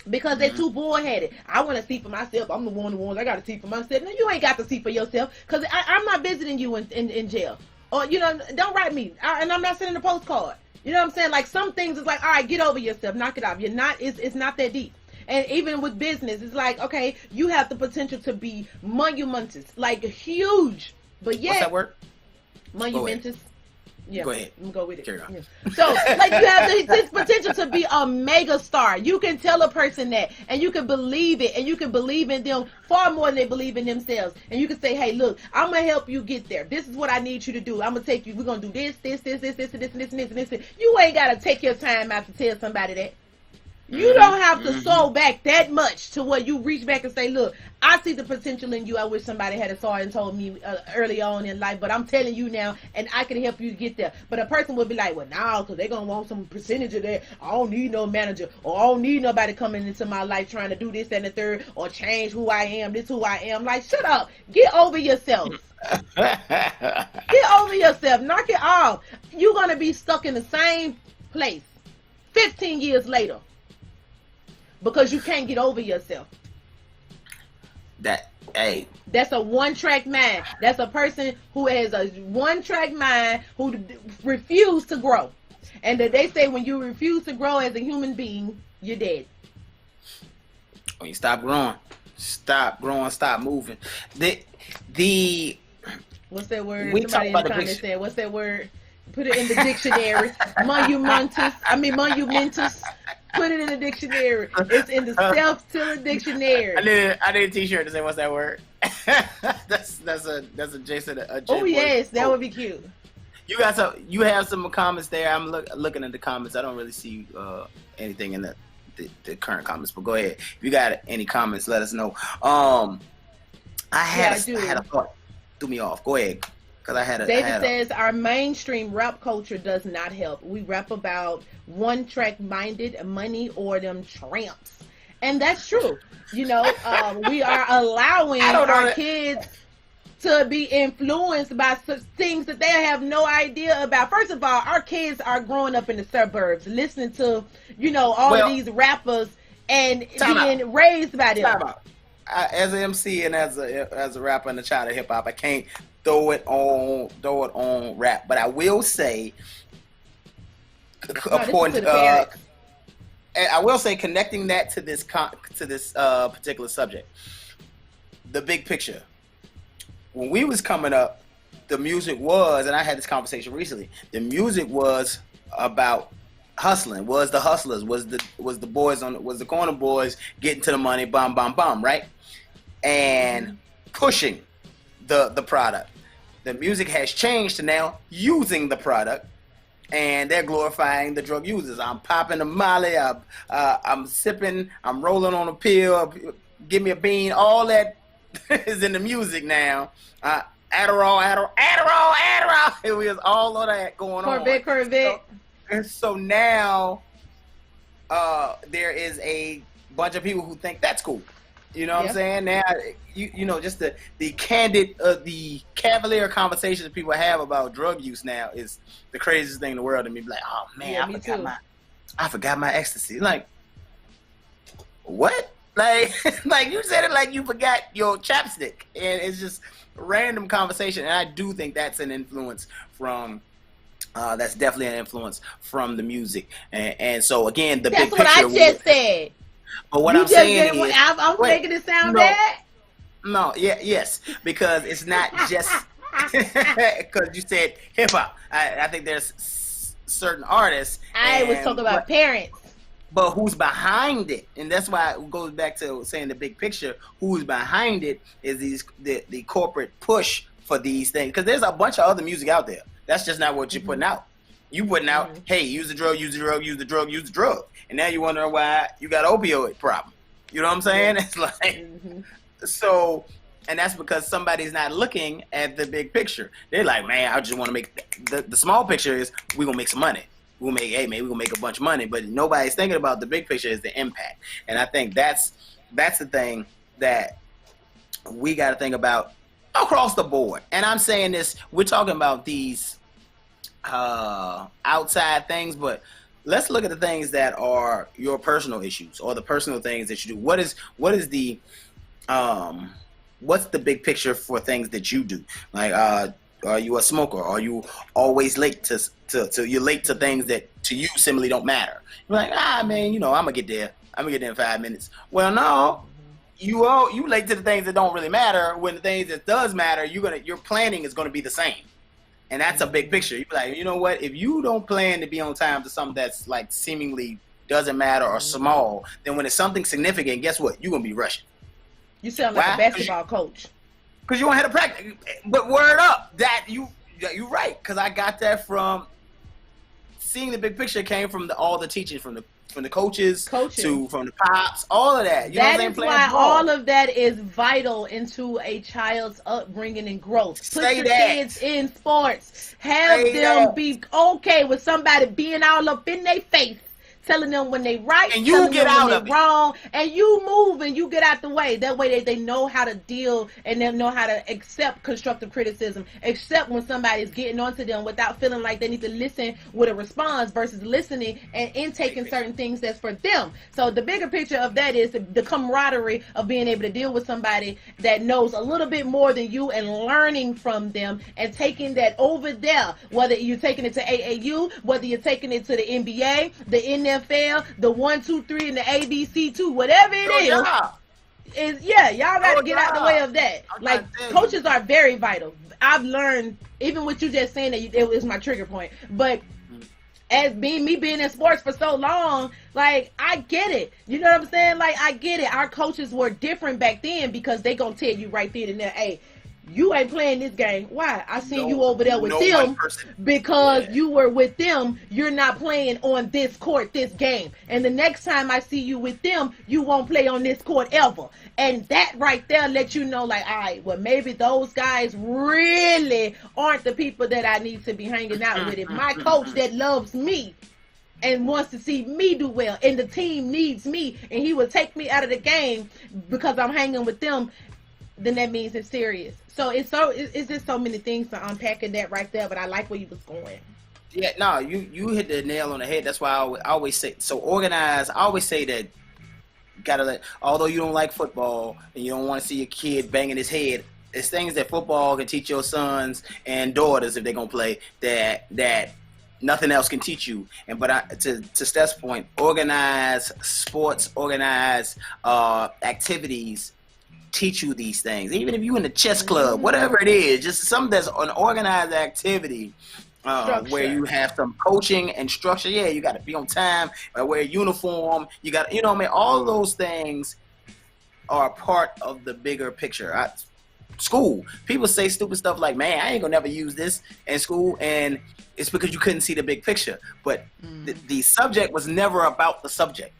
Because they're too bullheaded. I want to see for myself. I'm the ones I got to see for myself. No, you ain't got to see for yourself. Because I'm not visiting you in jail. Or, don't write me. And I'm not sending a postcard. You know what I'm saying? Like, some things is like, all right, get over yourself. Knock it off. You're not, it's not that deep. And even with business, it's like, okay, you have the potential to be monumentous. Like, huge. But yet. What's that word? Monumentous. Yeah, go ahead. Go with it. Carry on. Yeah. So, like, you have this potential to be a mega star. You can tell a person that, and you can believe it, and you can believe in them far more than they believe in themselves. And you can say, hey, look, I'm going to help you get there. This is what I need you to do. I'm going to take you, we're going to do this, and this. You ain't got to take your time out to tell somebody that. You don't have to sow back that much to where you reach back and say, look, I see the potential in you. I wish somebody had saw and told me early on in life, but I'm telling you now, and I can help you get there. But a person would be like, well, no, because they're going to want some percentage of that. I don't need no manager, or I don't need nobody coming into my life trying to do this and the third, or change who I am, this who I am. Like, shut up. Get over yourself. Get over yourself. Knock it off. You're going to be stuck in the same place 15 years later. Because you can't get over yourself. That's a one-track mind. That's a person who has a one-track mind who refused to grow. And that they say when you refuse to grow as a human being, you're dead. When you stop growing, stop moving. What's that word? We Somebody in the comments said, what's that word? Put it in the dictionary. Monumentous. Put it in the dictionary. It's in the self-tiller dictionary. I need a t-shirt to say what's that word. that's a Jason. Oh yes, that would be cute. You have some comments there. I'm looking at the comments. I don't really see anything in the current comments, but go ahead. If you got any comments, let us know. I had a thought. Threw me off. Go ahead. David says our mainstream rap culture does not help. We rap about one-track minded, money, or them tramps, and that's true. We are allowing our kids to be influenced by such things that they have no idea about. First of all, our kids are growing up in the suburbs, listening to all of these rappers and being raised by them. As an MC and as a rapper and a child of hip hop, I can't throw it on rap, but I will say, I will say, connecting that to this particular subject, the big picture. When we was coming up, the music was, and I had this conversation recently. The music was about hustling. Was the hustlers? Was the boys was the corner boys getting to the money? Bum bum bum, right? And pushing the product. The music has changed to now using the product, and they're glorifying the drug users. I'm popping a Molly, I'm sipping, I'm rolling on a pill, give me a bean. All that is in the music now. Adderall. It was all of that going on. Corvette. So now there is a bunch of people who think that's cool. You know what I'm saying? Now, just the candid, the cavalier conversations that people have about drug use now is the craziest thing in the world to me. Like, oh man, I forgot my ecstasy. Like, what? Like you said it like you forgot your chapstick, and it's just a random conversation. And I do think that's an influence from. That's definitely an influence from the music, and so again, the big picture. That's what I just said. But what I'm saying is, I'm making it sound bad. No, yes, because it's not just because you said hip hop. I think there's certain artists. I was talking about parents. But who's behind it? And that's why it goes back to saying the big picture. Who's behind it is the corporate push for these things. Because there's a bunch of other music out there. That's just not what you're putting out. You putting out, hey, use the drug, use the drug, use the drug, use the drug. And now you wonder why you got an opioid problem. You know what I'm saying? It's like, so, and that's because somebody's not looking at the big picture. They're like, man, I just want to make, the small picture is we're going to make some money. We'll make, hey, man, we're going to make a bunch of money. But nobody's thinking about the big picture is the impact. And I think that's the thing that we got to think about across the board. And I'm saying this, we're talking about these outside things, but let's look at the things that are your personal issues or the personal things that you do. What's the big picture for things that you do? Like, are you a smoker? Are you always late to you're late to things that to you simply don't matter? You're like, man, I'm gonna get there. I'm gonna get there in 5 minutes. Well, no, you late to the things that don't really matter. When the things that does matter, your planning is gonna be the same. And that's a big picture. You're like, you know what? If you don't plan to be on time to something that's like seemingly doesn't matter or small, then when it's something significant, guess what? You're going to be rushing. You sound like a basketball coach. Because you don't have to practice. But word up, you're right. Because I got that from seeing the big picture came from all the teaching from the coaches from the pops, all of that. That is why all of that is vital into a child's upbringing and growth. Put your kids in sports. Have them be okay with somebody being all up in their face, telling them when they right, and you get out of it wrong, and you move and you get out the way. That way they know how to deal and they know how to accept constructive criticism, accept when somebody's getting onto them without feeling like they need to listen with a response versus listening and intaking certain things that's for them. So the bigger picture of that is the camaraderie of being able to deal with somebody that knows a little bit more than you and learning from them and taking that over there, whether you're taking it to AAU, whether you're taking it to the NBA, the NFL, the 1, 2, 3, and the ABC too, whatever it is, y'all gotta get out the way of that. Like, coaches are very vital. I've learned, even with you just saying that it was my trigger point, but as being in sports for so long, like, I get it. You know what I'm saying? Like, I get it. Our coaches were different back then because they gonna tell you right then and there, hey, you ain't playing this game. Why? I seen you over there with them because you were with them. You're not playing on this court, this game. And the next time I see you with them, you won't play on this court ever. And that right there lets you know, like, all right, well, maybe those guys really aren't the people that I need to be hanging out with. If my coach that loves me and wants to see me do well and the team needs me and he will take me out of the game because I'm hanging with them, then that means it's serious. So it's just so many things to unpack in that right there, but I like where you was going. Yeah, no, you hit the nail on the head. That's why I always say, so organize. I always say that you gotta let, although you don't like football and you don't want to see your kid banging his head, there's things that football can teach your sons and daughters if they're gonna play that nothing else can teach you. And to Steph's point, organize sports, organize activities. Teach you these things, even if you in the chess club, whatever it is, just something that's an organized activity where you have some coaching and structure. Yeah, you got to be on time, wear a uniform, you got, you know what I mean, all those things are part of the bigger picture. School, people say stupid stuff like, man, I ain't gonna never use this in school, and it's because you couldn't see the big picture. But the subject was never about the subject.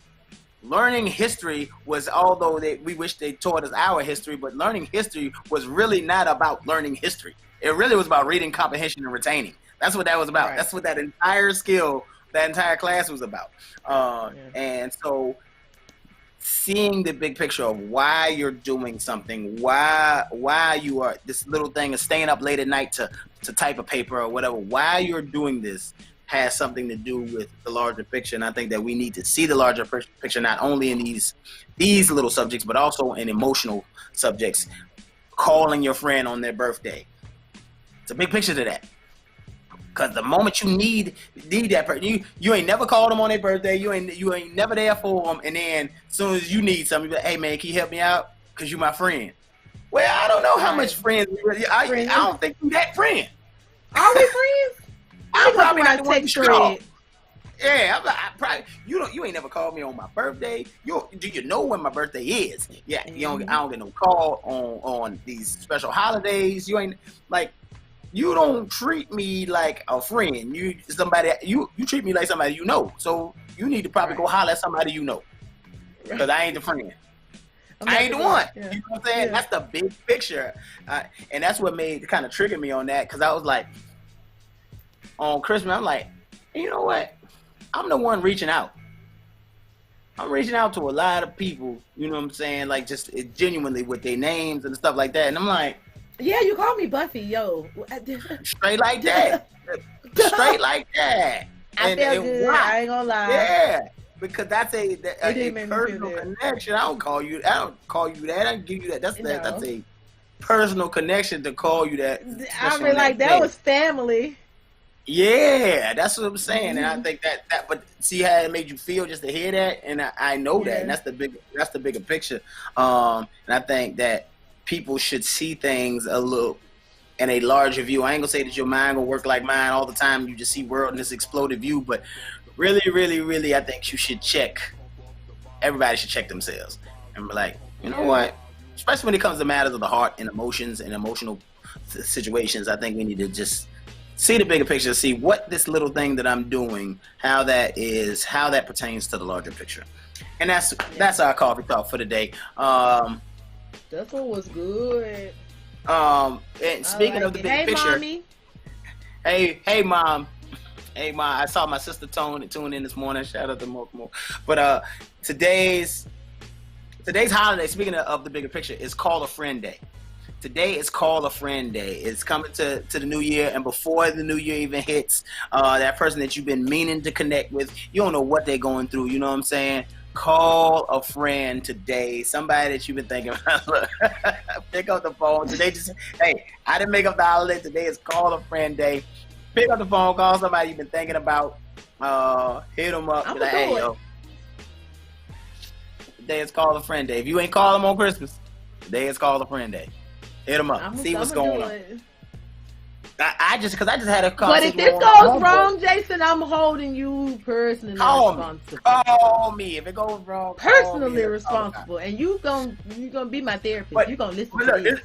Learning history was, although we wish they taught us our history, but learning history was really not about learning history. It really was about reading comprehension and retaining. That's what that was about. Right. That's what that entire skill, that entire class was about. And so seeing the big picture of why you're doing something, why you are, this little thing of staying up late at night to type a paper or whatever, why you're doing this has something to do with the larger picture. And I think that we need to see the larger picture, not only in these little subjects, but also in emotional subjects. Calling your friend on their birthday. It's a big picture to that. Because the moment you need that person, you ain't never called them on their birthday, you ain't never there for them, and then as soon as you need something, you be like, hey man, can you help me out? Because you're my friend. Well, I don't know how much friends I don't think you that friend. Are we friends? I'm probably not the one to Yeah, I probably you ain't never called me on my birthday. Do you know when my birthday is? Yeah, I don't get no call on these special holidays. You don't treat me like a friend. You treat me like somebody you know. So you need to probably go holler at somebody you know, because I ain't the friend. I ain't the one. Yeah. You know what I'm saying? Yeah. That's the big picture, and that's what made kind of trigger me on that, because I was like, on Christmas, I'm like, you know what? I'm the one reaching out. I'm reaching out to a lot of people, you know what I'm saying? Like, just genuinely with their names and stuff like that. And I'm like, yeah, you call me Buffy, yo. Straight like that. Straight like that. I feel good. Why? I ain't gonna lie. Yeah, because that's a personal connection. I don't call you that. I don't give you that. That's a personal connection to call you that. I mean, like, that was family. Yeah, that's what I'm saying, and I think that. But see how it made you feel just to hear that, and I know that, and that's the bigger picture. And I think that people should see things a little in a larger view. I ain't gonna say that your mind will work like mine all the time. You just see world in this exploded view, but really, really, really, I think you should check. Everybody should check themselves and be like, you know what? Especially when it comes to matters of the heart and emotions and emotional situations, I think we need to just see the bigger picture, see what this little thing that I'm doing, how that pertains to the larger picture. And that's our coffee talk for today. This one was good. And speaking of the big picture, mommy. Hey mom, I saw my sister tune in this morning. Shout out to Mo. But today's holiday, speaking of the bigger picture, is Call a Friend Day. Today is Call a Friend Day. It's coming to the new year, and before the new year even hits, that person that you've been meaning to connect with, you don't know what they're going through. You know what I'm saying? Call a friend today. Somebody that you've been thinking about. Pick up the phone today. Hey, I didn't make up the holiday. Today is Call a Friend Day. Pick up the phone. Call somebody you've been thinking about. Hit them up. Be like, hey, yo. Today is Call a Friend Day. If you ain't call them on Christmas, today is Call a Friend Day. Hit them up. See what's going on. I just had a conversation. But if this goes wrong, Jason, I'm holding you personally responsible. Call me if it goes wrong. Personally responsible, and you gonna be my therapist. But, you gonna listen to this.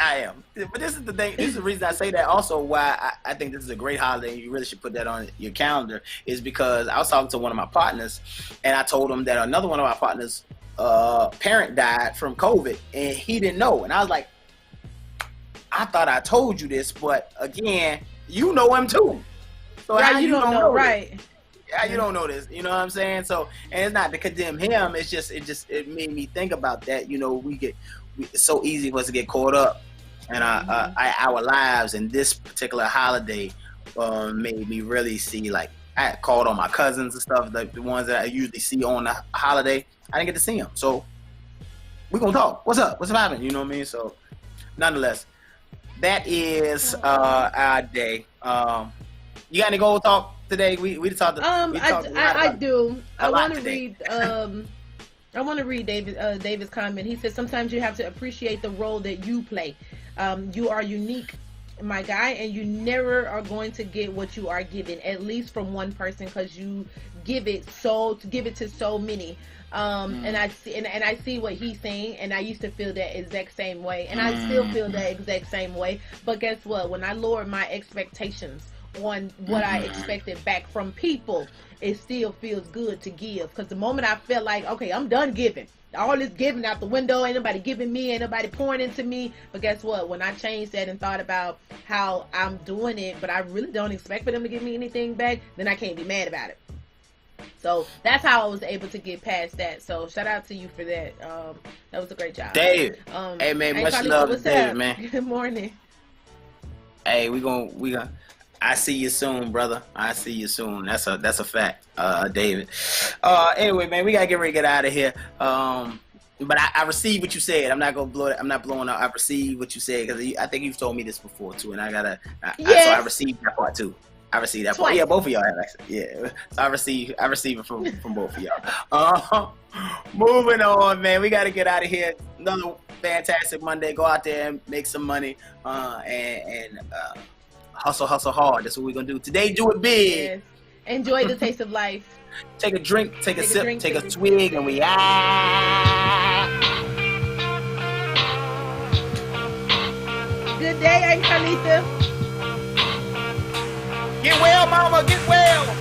I am. But this is the thing. This is the reason I say that. Also, why I think this is a great holiday, and you really should put that on your calendar, is because I was talking to one of my partners, and I told him that another one of my partners' parent died from COVID, and he didn't know, and I was like, I thought I told you this, but again, you know him too. So right, how you don't know right? Yeah, you don't know this. You know what I'm saying? So, and it's not to condemn him. It's just it made me think about that. You know, it's so easy for us to get caught up in our lives, and this particular holiday made me really see. Like, I called on my cousins and stuff, like the ones that I usually see on the holiday. I didn't get to see them, so we're gonna talk. What's up? What's happening? You know what I mean? So, nonetheless. That is our day. You got any goal talk today? We talked. I do. I want to read. I want to read David's comment. He said, "Sometimes you have to appreciate the role that you play. You are unique, my guy, and you never are going to get what you are given, at least from one person, because you give it to so many." And I see what he's saying, and I used to feel that exact same way, and I still feel that exact same way. But guess what? When I lowered my expectations on what I expected back from people, it still feels good to give. Because the moment I felt like, okay, I'm done giving, all this giving out the window, ain't nobody giving me, ain't nobody pouring into me. But guess what? When I changed that and thought about how I'm doing it, but I really don't expect for them to give me anything back, then I can't be mad about it. So that's how I was able to get past that. So shout out to you for that. That was a great job, Dave. Hey man, much love to David, man. Good morning. Hey, we gonna. I see you soon, brother. I see you soon. That's a fact, David. Anyway, man, we gotta get ready to get out of here. But I received what you said. I'm not gonna blow it. I'm not blowing up. I received what you said, because I think you've told me this before too, and so I received that part too. I received that part. Yeah, both of y'all have actually. Yeah, so I receive it from both of y'all. Moving on, man. We got to get out of here. Another fantastic Monday. Go out there and make some money, and hustle hard. That's what we're gonna do today. Do it big. Enjoy the taste of life. Take a drink, take a sip, drink, take a swig, and we Good day, Aunt Carlita. Get well, mama, get well.